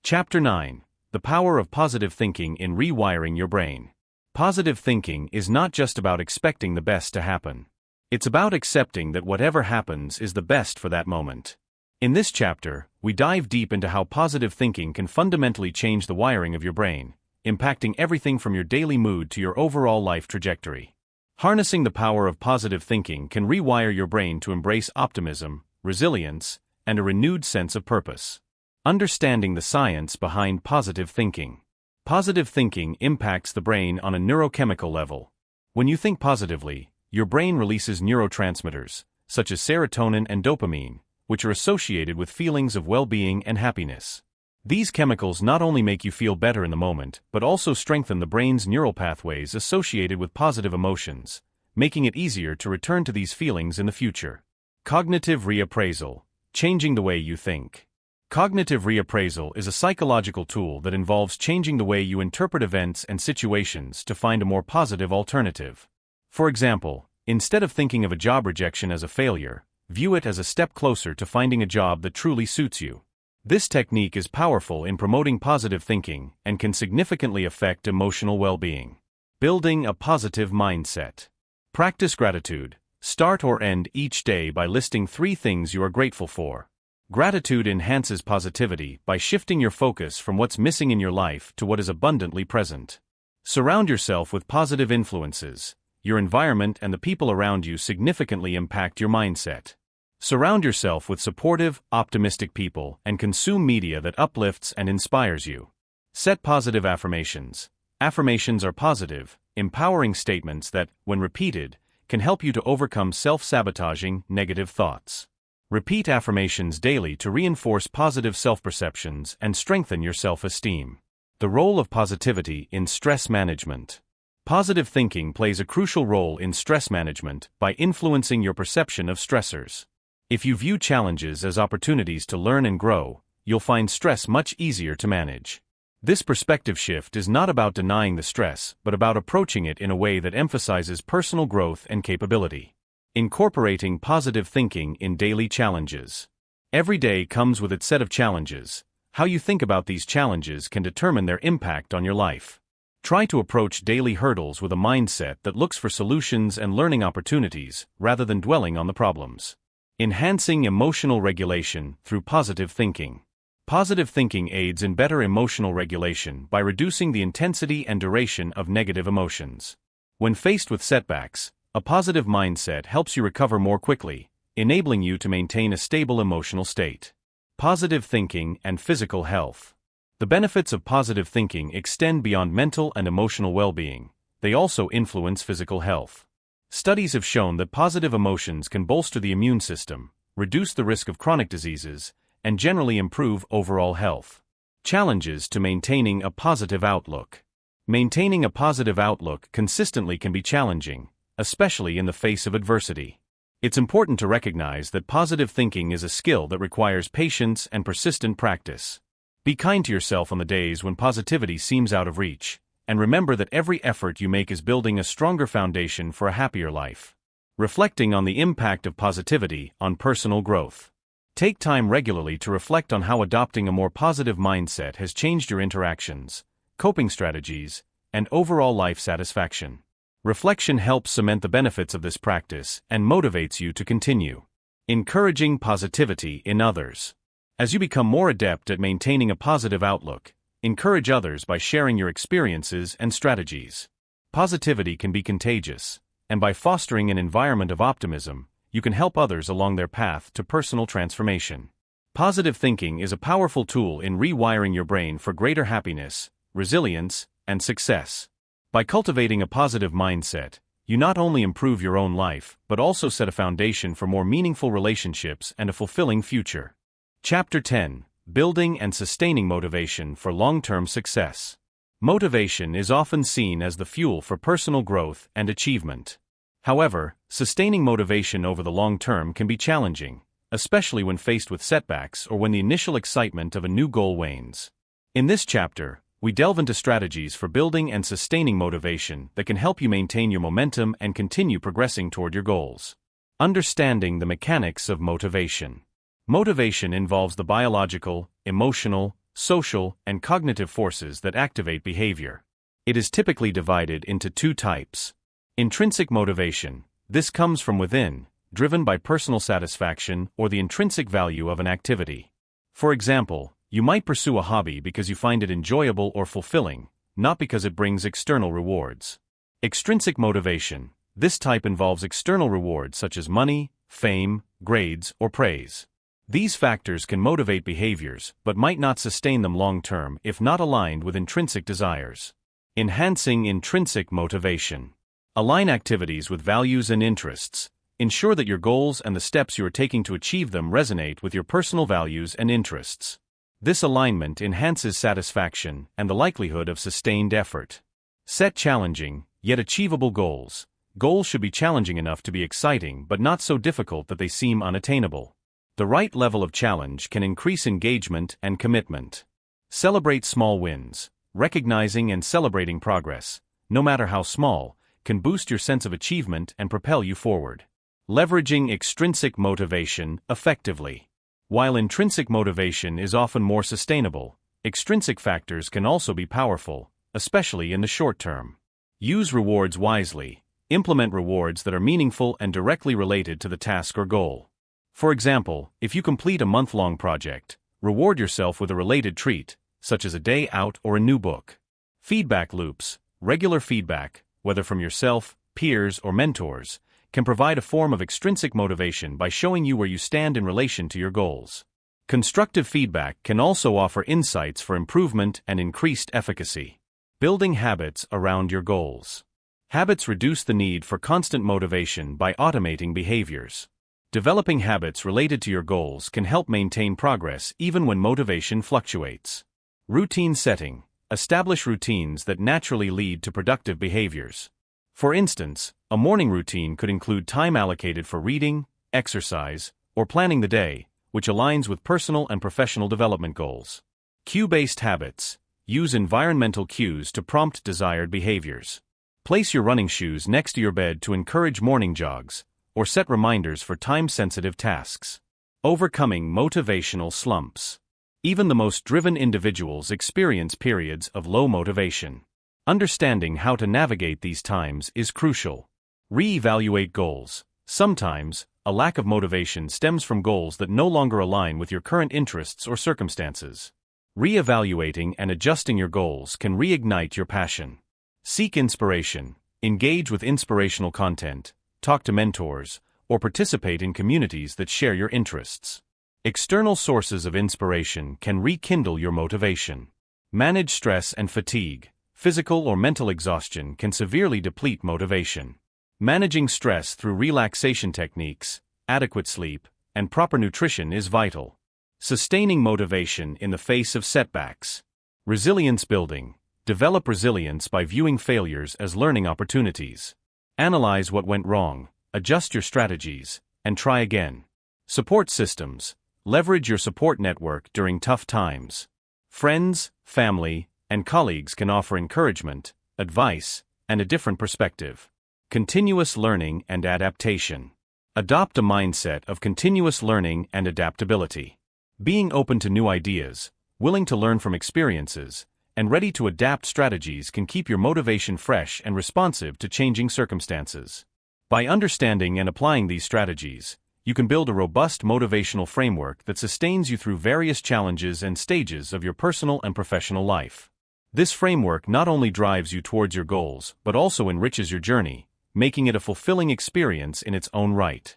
Chapter 9. The Power of Positive Thinking in Rewiring Your Brain. Positive thinking is not just about expecting the best to happen. It's about accepting that whatever happens is the best for that moment. In this chapter, we dive deep into how positive thinking can fundamentally change the wiring of your brain, impacting everything from your daily mood to your overall life trajectory. Harnessing the power of positive thinking can rewire your brain to embrace optimism, resilience, and a renewed sense of purpose. Understanding the science behind positive thinking. Positive thinking impacts the brain on a neurochemical level. When you think positively, your brain releases neurotransmitters, such as serotonin and dopamine, which are associated with feelings of well-being and happiness. These chemicals not only make you feel better in the moment, but also strengthen the brain's neural pathways associated with positive emotions, making it easier to return to these feelings in the future. Cognitive reappraisal. Changing the way you think. Cognitive reappraisal is a psychological tool that involves changing the way you interpret events and situations to find a more positive alternative. For example, instead of thinking of a job rejection as a failure, view it as a step closer to finding a job that truly suits you. This technique is powerful in promoting positive thinking and can significantly affect emotional well-being. Building a positive mindset. Practice gratitude. Start or end each day by listing 3 things you are grateful for. Gratitude enhances positivity by shifting your focus from what's missing in your life to what is abundantly present. Surround yourself with positive influences. Your environment and the people around you significantly impact your mindset. Surround yourself with supportive, optimistic people and consume media that uplifts and inspires you. Set positive affirmations. Affirmations are positive, empowering statements that, when repeated, can help you to overcome self-sabotaging, negative thoughts. Repeat affirmations daily to reinforce positive self-perceptions and strengthen your self-esteem. The role of positivity in stress management. Positive thinking plays a crucial role in stress management by influencing your perception of stressors. If you view challenges as opportunities to learn and grow, you'll find stress much easier to manage. This perspective shift is not about denying the stress, but about approaching it in a way that emphasizes personal growth and capability. Incorporating positive thinking in daily challenges. Every day comes with its set of challenges. How you think about these challenges can determine their impact on your life. Try to approach daily hurdles with a mindset that looks for solutions and learning opportunities, rather than dwelling on the problems. Enhancing emotional regulation through positive thinking. Positive thinking aids in better emotional regulation by reducing the intensity and duration of negative emotions. When faced with setbacks, a positive mindset helps you recover more quickly, enabling you to maintain a stable emotional state. Positive thinking and physical health. The benefits of positive thinking extend beyond mental and emotional well-being. They also influence physical health. Studies have shown that positive emotions can bolster the immune system, reduce the risk of chronic diseases, and generally improve overall health. Challenges to maintaining a positive outlook. Maintaining a positive outlook consistently can be challenging, especially in the face of adversity. It's important to recognize that positive thinking is a skill that requires patience and persistent practice. Be kind to yourself on the days when positivity seems out of reach, and remember that every effort you make is building a stronger foundation for a happier life. Reflecting on the impact of positivity on personal growth. Take time regularly to reflect on how adopting a more positive mindset has changed your interactions, coping strategies, and overall life satisfaction. Reflection helps cement the benefits of this practice and motivates you to continue. Encouraging positivity in others. As you become more adept at maintaining a positive outlook, encourage others by sharing your experiences and strategies. Positivity can be contagious, and by fostering an environment of optimism, you can help others along their path to personal transformation. Positive thinking is a powerful tool in rewiring your brain for greater happiness, resilience, and success. By cultivating a positive mindset, you not only improve your own life, but also set a foundation for more meaningful relationships and a fulfilling future. Chapter 10: Building and Sustaining Motivation for Long-Term Success. Motivation is often seen as the fuel for personal growth and achievement. However, sustaining motivation over the long term can be challenging, especially when faced with setbacks or when the initial excitement of a new goal wanes. In this chapter, we delve into strategies for building and sustaining motivation that can help you maintain your momentum and continue progressing toward your goals. Understanding the mechanics of motivation. Motivation involves the biological, emotional, social, and cognitive forces that activate behavior. It is typically divided into 2 types. Intrinsic motivation. This comes from within, driven by personal satisfaction or the intrinsic value of an activity. For example, you might pursue a hobby because you find it enjoyable or fulfilling, not because it brings external rewards. Extrinsic motivation. This type involves external rewards such as money, fame, grades, or praise. These factors can motivate behaviors but might not sustain them long-term if not aligned with intrinsic desires. Enhancing intrinsic motivation. Align activities with values and interests. Ensure that your goals and the steps you are taking to achieve them resonate with your personal values and interests. This alignment enhances satisfaction and the likelihood of sustained effort. Set challenging, yet achievable goals. Goals should be challenging enough to be exciting but not so difficult that they seem unattainable. The right level of challenge can increase engagement and commitment. Celebrate small wins. Recognizing and celebrating progress, no matter how small, can boost your sense of achievement and propel you forward. Leveraging extrinsic motivation effectively. While intrinsic motivation is often more sustainable, extrinsic factors can also be powerful, especially in the short term. Use rewards wisely. Implement rewards that are meaningful and directly related to the task or goal. For example, if you complete a month-long project, reward yourself with a related treat, such as a day out or a new book. Feedback loops, regular feedback, whether from yourself, peers, or mentors, can provide a form of extrinsic motivation by showing you where you stand in relation to your goals. Constructive feedback can also offer insights for improvement and increased efficacy. Building habits around your goals. Habits reduce the need for constant motivation by automating behaviors. Developing habits related to your goals can help maintain progress even when motivation fluctuates. Routine setting. Establish routines that naturally lead to productive behaviors. For instance, a morning routine could include time allocated for reading, exercise, or planning the day, which aligns with personal and professional development goals. Cue-based habits. Use environmental cues to prompt desired behaviors. Place your running shoes next to your bed to encourage morning jogs, or set reminders for time-sensitive tasks. Overcoming motivational slumps. Even the most driven individuals experience periods of low motivation. Understanding how to navigate these times is crucial. Re-evaluate goals. Sometimes, a lack of motivation stems from goals that no longer align with your current interests or circumstances. Re-evaluating and adjusting your goals can reignite your passion. Seek inspiration. Engage with inspirational content, talk to mentors, or participate in communities that share your interests. External sources of inspiration can rekindle your motivation. Manage stress and fatigue. Physical or mental exhaustion can severely deplete motivation. Managing stress through relaxation techniques, adequate sleep, and proper nutrition is vital. Sustaining motivation in the face of setbacks. Resilience building. Develop resilience by viewing failures as learning opportunities. Analyze what went wrong, adjust your strategies, and try again. Support systems. Leverage your support network during tough times. Friends, family, and colleagues can offer encouragement, advice, and a different perspective. Continuous learning and adaptation. Adopt a mindset of continuous learning and adaptability. Being open to new ideas, willing to learn from experiences, and ready to adapt strategies can keep your motivation fresh and responsive to changing circumstances. By understanding and applying these strategies, you can build a robust motivational framework that sustains you through various challenges and stages of your personal and professional life. This framework not only drives you towards your goals, but also enriches your journey, making it a fulfilling experience in its own right.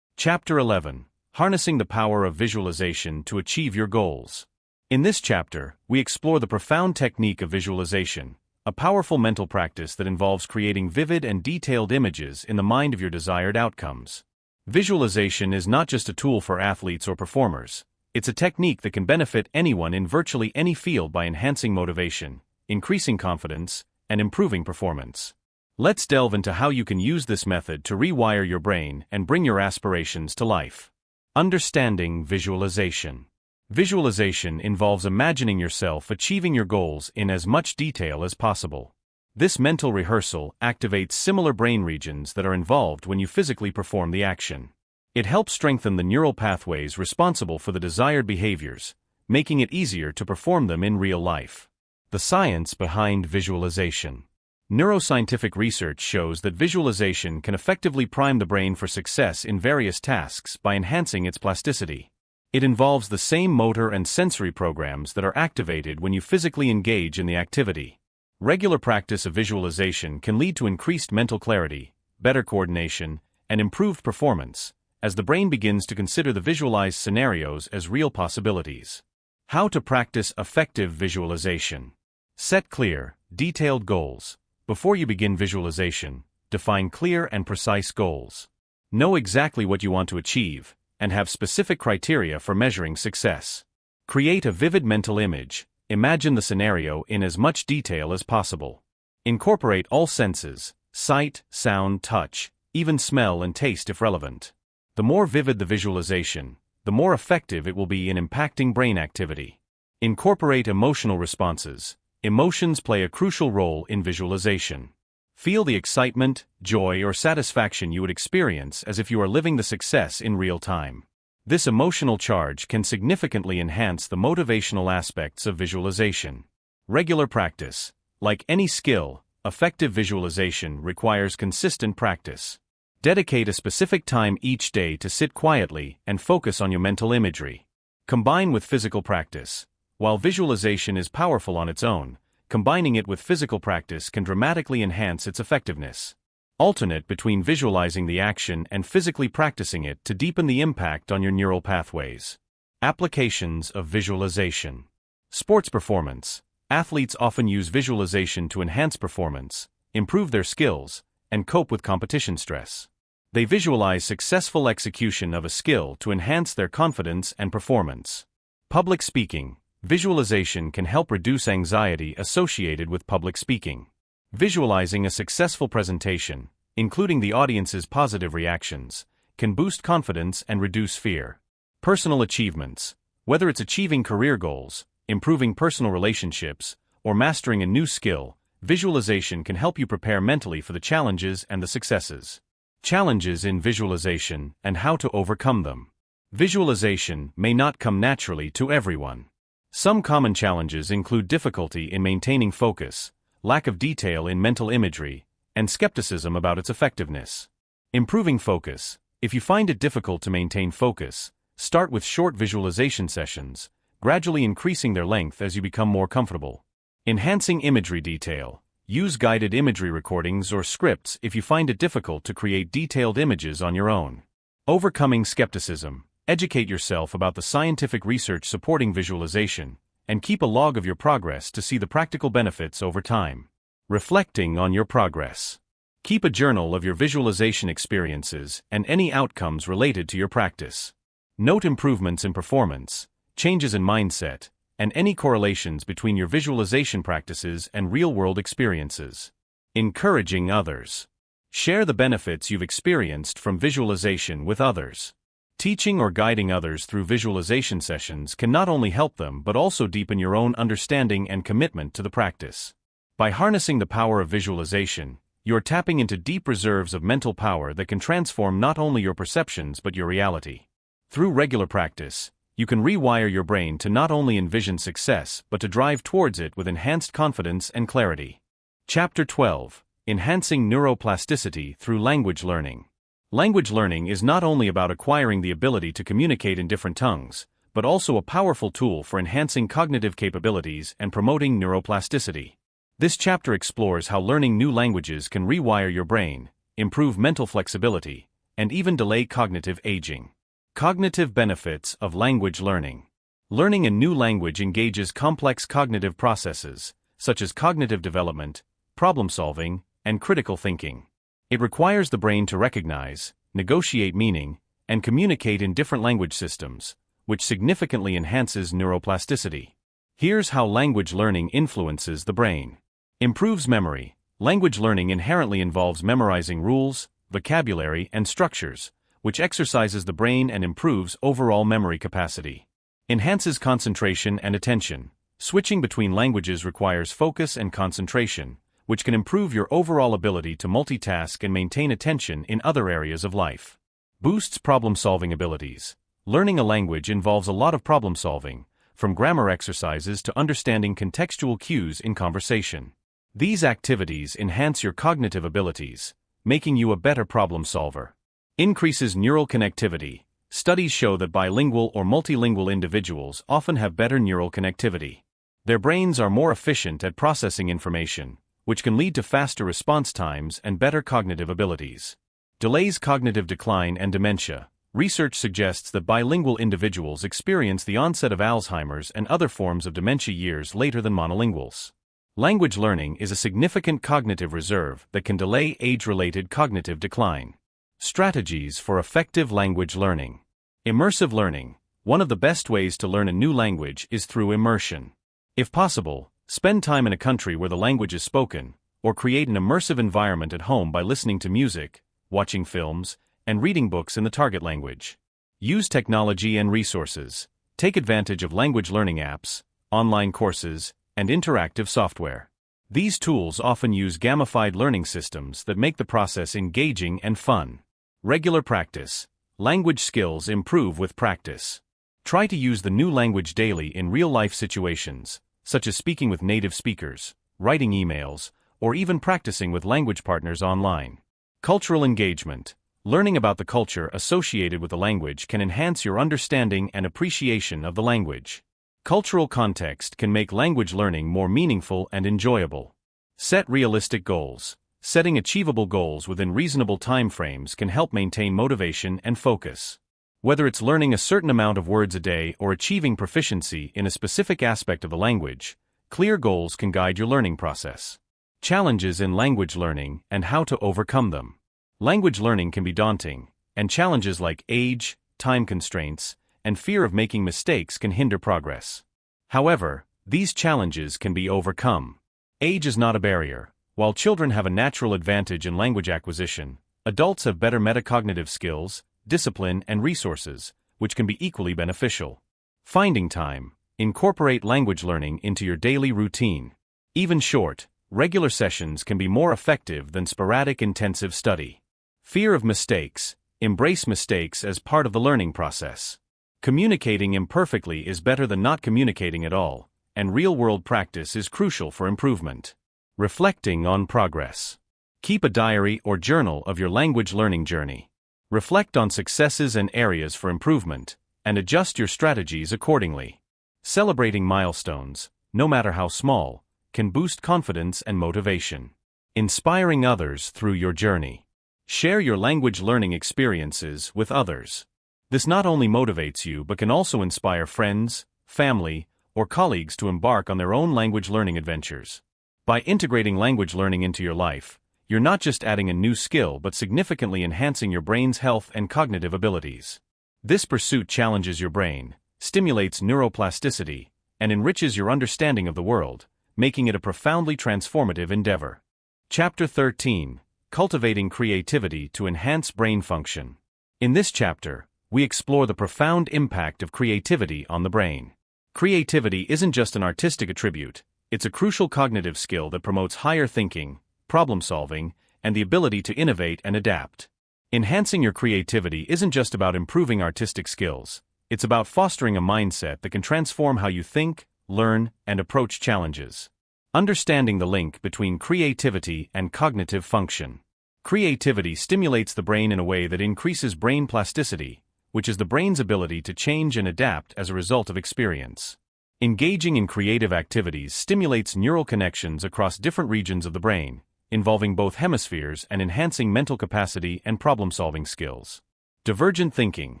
Chapter 11. Harnessing the Power of Visualization to Achieve Your Goals. In this chapter, we explore the profound technique of visualization, a powerful mental practice that involves creating vivid and detailed images in the mind of your desired outcomes. Visualization is not just a tool for athletes or performers, it's a technique that can benefit anyone in virtually any field by enhancing motivation, increasing confidence, and improving performance. Let's delve into how you can use this method to rewire your brain and bring your aspirations to life. Understanding visualization. Visualization involves imagining yourself achieving your goals in as much detail as possible. This mental rehearsal activates similar brain regions that are involved when you physically perform the action. It helps strengthen the neural pathways responsible for the desired behaviors, making it easier to perform them in real life. The science behind visualization. Neuroscientific research shows that visualization can effectively prime the brain for success in various tasks by enhancing its plasticity. It involves the same motor and sensory programs that are activated when you physically engage in the activity. Regular practice of visualization can lead to increased mental clarity, better coordination, and improved performance, as the brain begins to consider the visualized scenarios as real possibilities. How to practice effective visualization. Set clear, detailed goals. Before you begin visualization, define clear and precise goals. Know exactly what you want to achieve, and have specific criteria for measuring success. Create a vivid mental image. Imagine the scenario in as much detail as possible. Incorporate all senses: sight, sound, touch, even smell and taste if relevant. The more vivid the visualization, the more effective it will be in impacting brain activity. Incorporate emotional responses. Emotions play a crucial role in visualization. Feel the excitement, joy, or satisfaction you would experience as if you are living the success in real time. This emotional charge can significantly enhance the motivational aspects of visualization. Regular practice. Like any skill, effective visualization requires consistent practice. Dedicate a specific time each day to sit quietly and focus on your mental imagery. Combine with physical practice. While visualization is powerful on its own, combining it with physical practice can dramatically enhance its effectiveness. Alternate between visualizing the action and physically practicing it to deepen the impact on your neural pathways. Applications of visualization. Sports performance. Athletes often use visualization to enhance performance, improve their skills, and cope with competition stress. They visualize successful execution of a skill to enhance their confidence and performance. Public speaking. Visualization can help reduce anxiety associated with public speaking. Visualizing a successful presentation, including the audience's positive reactions, can boost confidence and reduce fear. Personal achievements. Whether it's achieving career goals, improving personal relationships, or mastering a new skill, visualization can help you prepare mentally for the challenges and the successes. Challenges in visualization and how to overcome them. Visualization may not come naturally to everyone. Some common challenges include difficulty in maintaining focus, lack of detail in mental imagery, and skepticism about its effectiveness. Improving focus. If you find it difficult to maintain focus, start with short visualization sessions, gradually increasing their length as you become more comfortable. Enhancing imagery detail. Use guided imagery recordings or scripts if you find it difficult to create detailed images on your own. Overcoming skepticism. Educate yourself about the scientific research supporting visualization, and keep a log of your progress to see the practical benefits over time. Reflecting on your progress. Keep a journal of your visualization experiences and any outcomes related to your practice. Note improvements in performance, changes in mindset, and any correlations between your visualization practices and real-world experiences. Encouraging others. Share the benefits you've experienced from visualization with others. Teaching or guiding others through visualization sessions can not only help them but also deepen your own understanding and commitment to the practice. By harnessing the power of visualization, you're tapping into deep reserves of mental power that can transform not only your perceptions but your reality. Through regular practice, you can rewire your brain to not only envision success but to drive towards it with enhanced confidence and clarity. Chapter 12. Enhancing Neuroplasticity Through Language Learning. Language learning is not only about acquiring the ability to communicate in different tongues, but also a powerful tool for enhancing cognitive capabilities and promoting neuroplasticity. This chapter explores how learning new languages can rewire your brain, improve mental flexibility, and even delay cognitive aging. Cognitive benefits of language learning. Learning a new language engages complex cognitive processes, such as cognitive development, problem-solving, and critical thinking. It requires the brain to recognize, negotiate meaning, and communicate in different language systems, which significantly enhances neuroplasticity. Here's how language learning influences the brain. Improves memory. Language learning inherently involves memorizing rules, vocabulary, and structures, which exercises the brain and improves overall memory capacity. Enhances concentration and attention. Switching between languages requires focus and concentration, which can improve your overall ability to multitask and maintain attention in other areas of life. Boosts problem-solving abilities. Learning a language involves a lot of problem-solving, from grammar exercises to understanding contextual cues in conversation. These activities enhance your cognitive abilities, making you a better problem solver. Increases neural connectivity. Studies show that bilingual or multilingual individuals often have better neural connectivity. Their brains are more efficient at processing information, which can lead to faster response times and better cognitive abilities. Delays cognitive decline and dementia. Research suggests that bilingual individuals experience the onset of Alzheimer's and other forms of dementia years later than monolinguals. Language learning is a significant cognitive reserve that can delay age-related cognitive decline. Strategies for effective language learning. Immersive learning. One of the best ways to learn a new language is through immersion. If possible, spend time in a country where the language is spoken, or create an immersive environment at home by listening to music, watching films, and reading books in the target language. Use technology and resources. Take advantage of language learning apps, online courses, and interactive software. These tools often use gamified learning systems that make the process engaging and fun. Regular practice. Language skills improve with practice. Try to use the new language daily in real-life situations, such as speaking with native speakers, writing emails, or even practicing with language partners online. Cultural engagement. Learning about the culture associated with the language can enhance your understanding and appreciation of the language. Cultural context can make language learning more meaningful and enjoyable. Set realistic goals. Setting achievable goals within reasonable time frames can help maintain motivation and focus. Whether it's learning a certain amount of words a day or achieving proficiency in a specific aspect of the language, clear goals can guide your learning process. Challenges in language learning and how to overcome them. Language learning can be daunting, and challenges like age, time constraints, and fear of making mistakes can hinder progress. However, these challenges can be overcome. Age is not a barrier. While children have a natural advantage in language acquisition, adults have better metacognitive skills, discipline, and resources, which can be equally beneficial. Finding time. Incorporate language learning into your daily routine. Even short, regular sessions can be more effective than sporadic intensive study. Fear of mistakes. Embrace mistakes as part of the learning process. Communicating imperfectly is better than not communicating at all, and real-world practice is crucial for improvement. Reflecting on progress. Keep a diary or journal of your language learning journey. Reflect on successes and areas for improvement, and adjust your strategies accordingly. Celebrating milestones, no matter how small, can boost confidence and motivation. Inspiring others through your journey. Share your language learning experiences with others. This not only motivates you but can also inspire friends, family, or colleagues to embark on their own language learning adventures. By integrating language learning into your life, you're not just adding a new skill but significantly enhancing your brain's health and cognitive abilities. This pursuit challenges your brain, stimulates neuroplasticity, and enriches your understanding of the world, making it a profoundly transformative endeavor. Chapter 13. Cultivating Creativity to Enhance Brain Function. In this chapter, we explore the profound impact of creativity on the brain. Creativity isn't just an artistic attribute, it's a crucial cognitive skill that promotes higher thinking, problem-solving, and the ability to innovate and adapt. Enhancing your creativity isn't just about improving artistic skills, it's about fostering a mindset that can transform how you think, learn, and approach challenges. Understanding the link between creativity and cognitive function. Creativity stimulates the brain in a way that increases brain plasticity, which is the brain's ability to change and adapt as a result of experience. Engaging in creative activities stimulates neural connections across different regions of the brain, involving both hemispheres and enhancing mental capacity and problem-solving skills. Divergent thinking.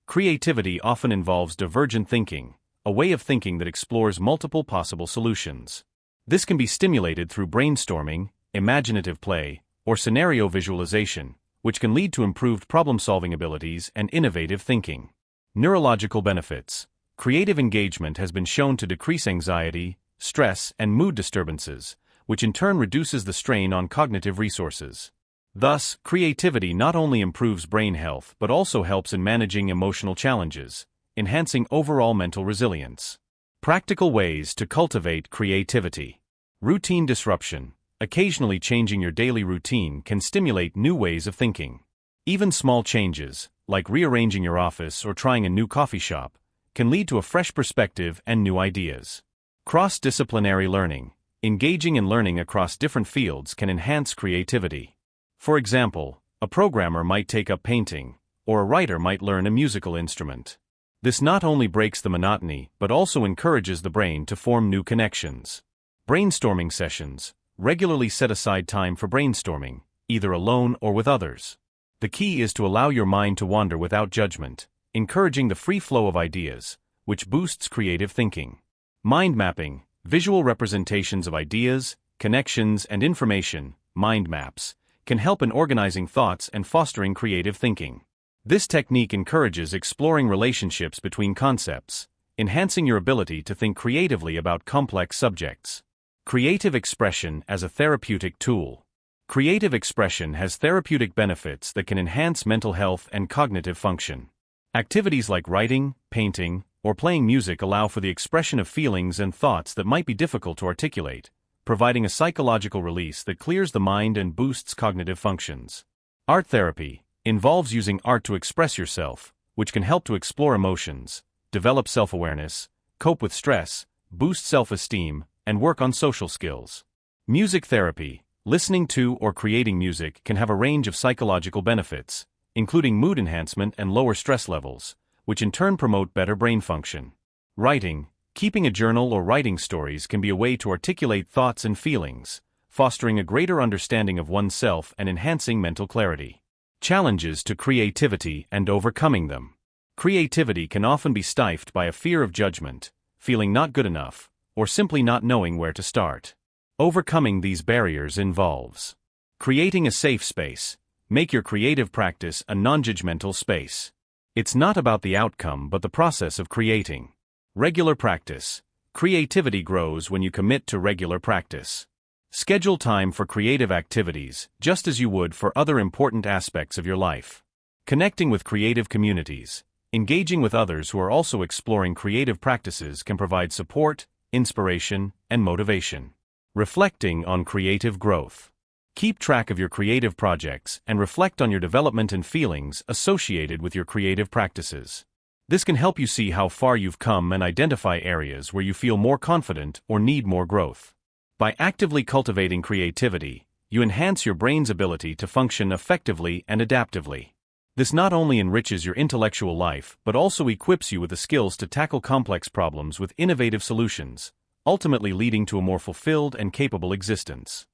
Creativity often involves divergent thinking, a way of thinking that explores multiple possible solutions. This can be stimulated through brainstorming, imaginative play, or scenario visualization, which can lead to improved problem-solving abilities and innovative thinking. Neurological benefits. Creative engagement has been shown to decrease anxiety, stress, and mood disturbances, which in turn reduces the strain on cognitive resources. Thus, creativity not only improves brain health but also helps in managing emotional challenges, enhancing overall mental resilience. Practical ways to cultivate creativity. Routine disruption. Occasionally changing your daily routine can stimulate new ways of thinking. Even small changes, like rearranging your office or trying a new coffee shop, can lead to a fresh perspective and new ideas. Cross-disciplinary learning. Engaging in learning across different fields can enhance creativity. For example, a programmer might take up painting, or a writer might learn a musical instrument. This not only breaks the monotony but also encourages the brain to form new connections. Brainstorming sessions. Regularly set aside time for brainstorming, either alone or with others. The key is to allow your mind to wander without judgment, encouraging the free flow of ideas, which boosts creative thinking. Mind mapping. Visual representations of ideas, connections, and information, mind maps, can help in organizing thoughts and fostering creative thinking. This technique encourages exploring relationships between concepts, enhancing your ability to think creatively about complex subjects. Creative expression as a therapeutic tool. Creative expression has therapeutic benefits that can enhance mental health and cognitive function. Activities like writing, painting, or playing music allow for the expression of feelings and thoughts that might be difficult to articulate, providing a psychological release that clears the mind and boosts cognitive functions. Art therapy involves using art to express yourself, which can help to explore emotions, develop self-awareness, cope with stress, boost self-esteem, and work on social skills. Music therapy Listening to or creating music can have a range of psychological benefits, including mood enhancement and lower stress levels, which in turn promote better brain function. Writing, keeping a journal or writing stories can be a way to articulate thoughts and feelings, fostering a greater understanding of oneself and enhancing mental clarity. Challenges to creativity and overcoming them. Creativity can often be stifled by a fear of judgment, feeling not good enough, or simply not knowing where to start. Overcoming these barriers involves creating a safe space. Make your creative practice a non-judgmental space. It's not about the outcome but the process of creating. Regular practice. Creativity grows when you commit to regular practice. Schedule time for creative activities, just as you would for other important aspects of your life. Connecting with creative communities. Engaging with others who are also exploring creative practices can provide support, inspiration, and motivation. Reflecting on creative growth. Keep track of your creative projects and reflect on your development and feelings associated with your creative practices. This can help you see how far you've come and identify areas where you feel more confident or need more growth. By actively cultivating creativity, you enhance your brain's ability to function effectively and adaptively. This not only enriches your intellectual life but also equips you with the skills to tackle complex problems with innovative solutions, ultimately leading to a more fulfilled and capable existence.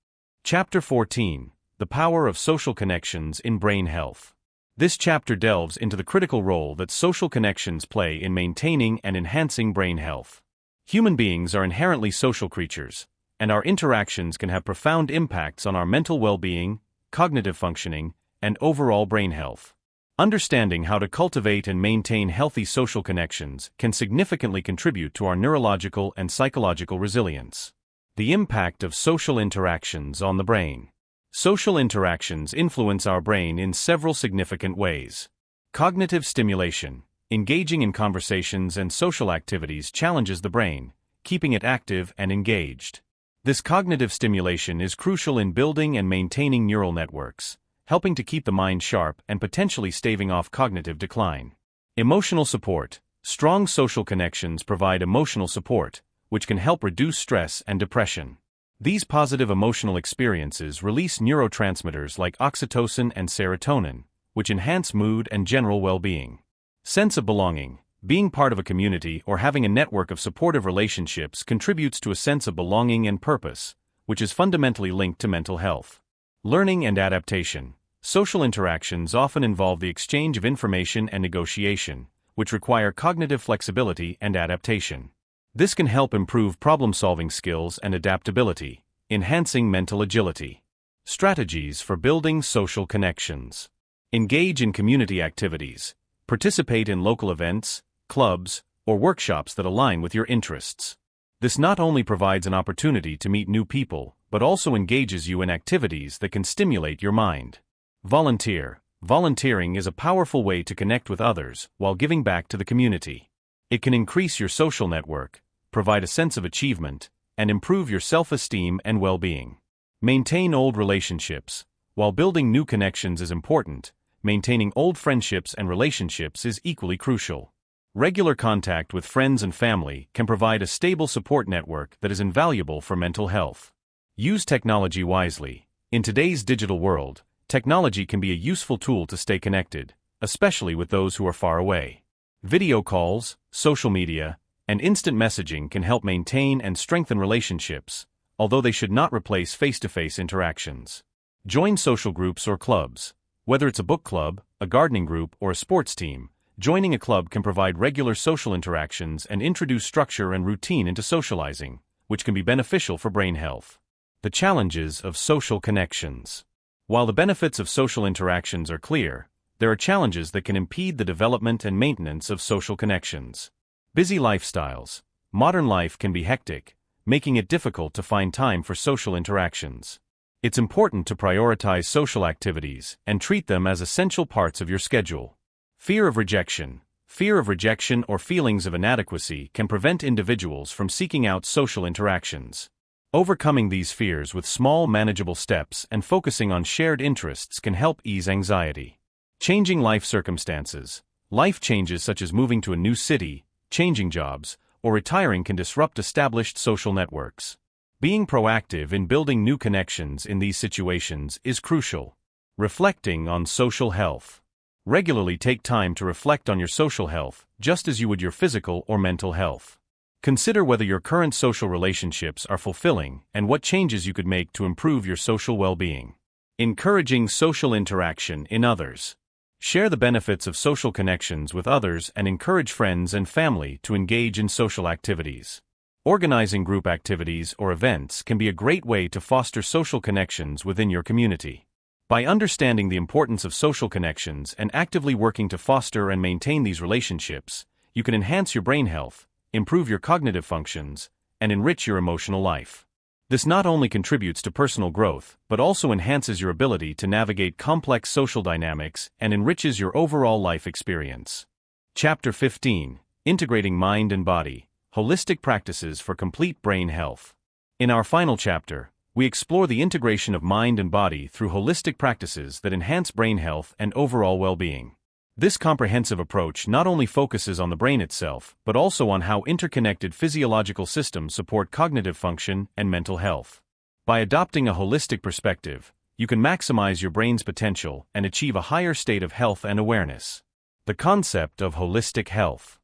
Chapter 14. The Power of Social Connections in Brain Health. This chapter delves into the critical role that social connections play in maintaining and enhancing brain health. Human beings are inherently social creatures, and our interactions can have profound impacts on our mental well-being, cognitive functioning, and overall brain health. Understanding how to cultivate and maintain healthy social connections can significantly contribute to our neurological and psychological resilience. The impact of social interactions on the brain. Social interactions influence our brain in several significant ways. Cognitive stimulation. Engaging in conversations and social activities challenges the brain, keeping it active and engaged. This cognitive stimulation is crucial in building and maintaining neural networks, helping to keep the mind sharp and potentially staving off cognitive decline. Emotional support. Strong social connections provide emotional support, which can help reduce stress and depression. These positive emotional experiences release neurotransmitters like oxytocin and serotonin, which enhance mood and general well-being. Sense of belonging. Being part of a community or having a network of supportive relationships contributes to a sense of belonging and purpose, which is fundamentally linked to mental health. Learning and adaptation. Social interactions often involve the exchange of information and negotiation, which require cognitive flexibility and adaptation. This can help improve problem-solving skills and adaptability, enhancing mental agility. Strategies for building social connections. Engage in community activities. Participate in local events, clubs, or workshops that align with your interests. This not only provides an opportunity to meet new people, but also engages you in activities that can stimulate your mind. Volunteer. Volunteering is a powerful way to connect with others while giving back to the community. It can increase your social network, provide a sense of achievement, and improve your self-esteem and well-being. Maintain old relationships. While building new connections is important, maintaining old friendships and relationships is equally crucial. Regular contact with friends and family can provide a stable support network that is invaluable for mental health. Use technology wisely. In today's digital world, technology can be a useful tool to stay connected, especially with those who are far away. Video calls, social media, and instant messaging can help maintain and strengthen relationships, although they should not replace face-to-face interactions. Join social groups or clubs. Whether it's a book club, a gardening group, or a sports team, joining a club can provide regular social interactions and introduce structure and routine into socializing, which can be beneficial for brain health. The challenges of social connections. While the benefits of social interactions are clear, there are challenges that can impede the development and maintenance of social connections. Busy lifestyles. Modern life can be hectic, making it difficult to find time for social interactions. It's important to prioritize social activities and treat them as essential parts of your schedule. Fear of rejection. Fear of rejection or feelings of inadequacy can prevent individuals from seeking out social interactions. Overcoming these fears with small, manageable steps and focusing on shared interests can help ease anxiety. Changing life circumstances. Life changes such as moving to a new city, changing jobs, or retiring can disrupt established social networks. Being proactive in building new connections in these situations is crucial. Reflecting on social health. Regularly take time to reflect on your social health, just as you would your physical or mental health. Consider whether your current social relationships are fulfilling and what changes you could make to improve your social well-being. Encouraging social interaction in others. Share the benefits of social connections with others and encourage friends and family to engage in social activities. Organizing group activities or events can be a great way to foster social connections within your community. By understanding the importance of social connections and actively working to foster and maintain these relationships, you can enhance your brain health, improve your cognitive functions, and enrich your emotional life. This not only contributes to personal growth, but also enhances your ability to navigate complex social dynamics and enriches your overall life experience. Chapter 15: Integrating Mind and Body, Holistic Practices for Complete Brain Health. In our final chapter, we explore the integration of mind and body through holistic practices that enhance brain health and overall well-being. This comprehensive approach not only focuses on the brain itself, but also on how interconnected physiological systems support cognitive function and mental health. By adopting a holistic perspective, you can maximize your brain's potential and achieve a higher state of health and awareness. The concept of holistic health.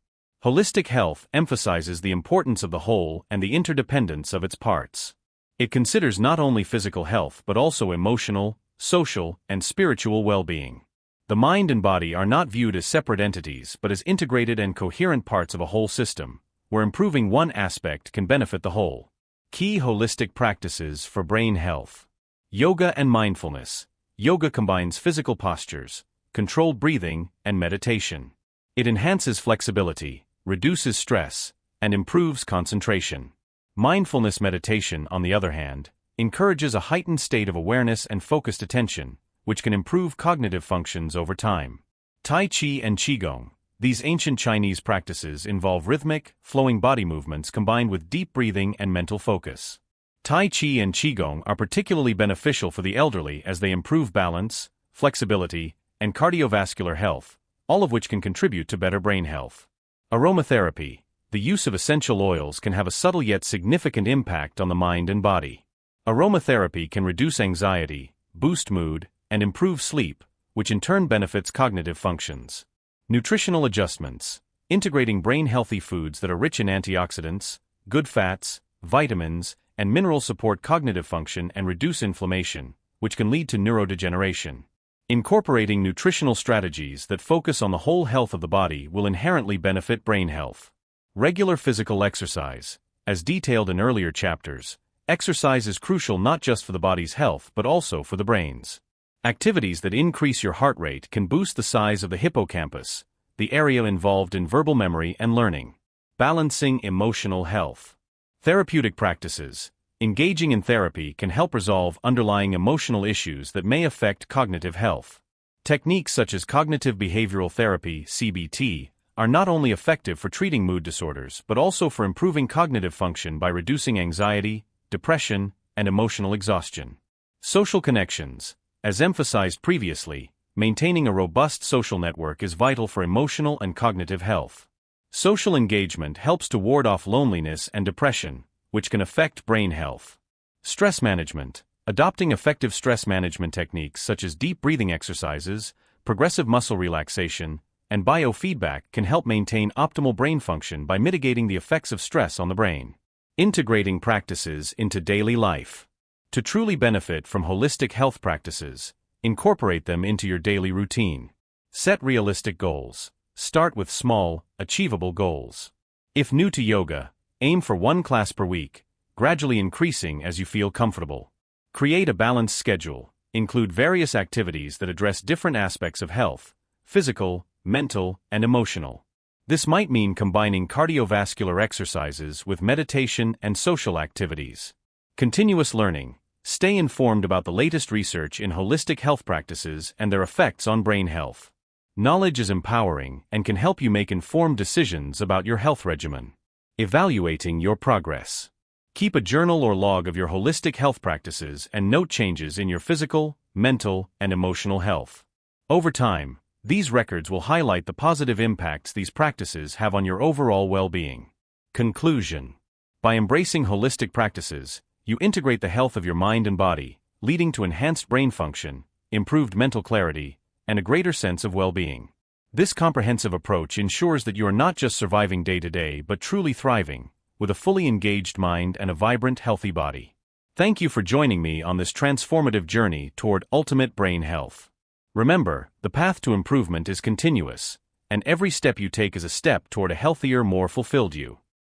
Holistic health emphasizes the importance of the whole and the interdependence of its parts. It considers not only physical health but also emotional, social, and spiritual well-being. The mind and body are not viewed as separate entities but as integrated and coherent parts of a whole system, where improving one aspect can benefit the whole. Key holistic practices for brain health. Yoga and mindfulness. Yoga combines physical postures, controlled breathing, and meditation. It enhances flexibility, reduces stress, and improves concentration. Mindfulness meditation, on the other hand, encourages a heightened state of awareness and focused attention, which can improve cognitive functions over time. Tai Chi and Qigong. These ancient Chinese practices involve rhythmic, flowing body movements combined with deep breathing and mental focus. Tai Chi and Qigong are particularly beneficial for the elderly as they improve balance, flexibility, and cardiovascular health, all of which can contribute to better brain health. Aromatherapy. The use of essential oils can have a subtle yet significant impact on the mind and body. Aromatherapy can reduce anxiety, boost mood, and improve sleep, which in turn benefits cognitive functions. Nutritional adjustments. Integrating brain-healthy foods that are rich in antioxidants, good fats, vitamins, and minerals support cognitive function and reduce inflammation, which can lead to neurodegeneration. Incorporating nutritional strategies that focus on the whole health of the body will inherently benefit brain health. Regular physical exercise. As detailed in earlier chapters, exercise is crucial not just for the body's health but also for the brain's. Activities that increase your heart rate can boost the size of the hippocampus, the area involved in verbal memory and learning. Balancing emotional health. Therapeutic practices. Engaging in therapy can help resolve underlying emotional issues that may affect cognitive health. Techniques such as cognitive behavioral therapy (CBT) are not only effective for treating mood disorders but also for improving cognitive function by reducing anxiety, depression, and emotional exhaustion. Social connections. As emphasized previously, maintaining a robust social network is vital for emotional and cognitive health. Social engagement helps to ward off loneliness and depression, which can affect brain health. Stress management. Adopting effective stress management techniques such as deep breathing exercises, progressive muscle relaxation, and biofeedback can help maintain optimal brain function by mitigating the effects of stress on the brain. Integrating practices into daily life. To truly benefit from holistic health practices, incorporate them into your daily routine. Set realistic goals. Start with small, achievable goals. If new to yoga, aim for 1 class per week, gradually increasing as you feel comfortable. Create a balanced schedule. Include various activities that address different aspects of health: physical, mental, and emotional. This might mean combining cardiovascular exercises with meditation and social activities. Continuous learning. Stay informed about the latest research in holistic health practices and their effects on brain health. Knowledge is empowering and can help you make informed decisions about your health regimen. Evaluating your progress. Keep a journal or log of your holistic health practices and note changes in your physical, mental, and emotional health. Over time, these records will highlight the positive impacts these practices have on your overall well-being. Conclusion. By embracing holistic practices, You integrate the health of your mind and body, leading to enhanced brain function, improved mental clarity, and a greater sense of well-being. This comprehensive approach ensures that you are not just surviving day to day but truly thriving, with a fully engaged mind and a vibrant, healthy body. Thank you for joining me on this transformative journey toward ultimate brain health. Remember, the path to improvement is continuous, and every step you take is a step toward a healthier, more fulfilled you.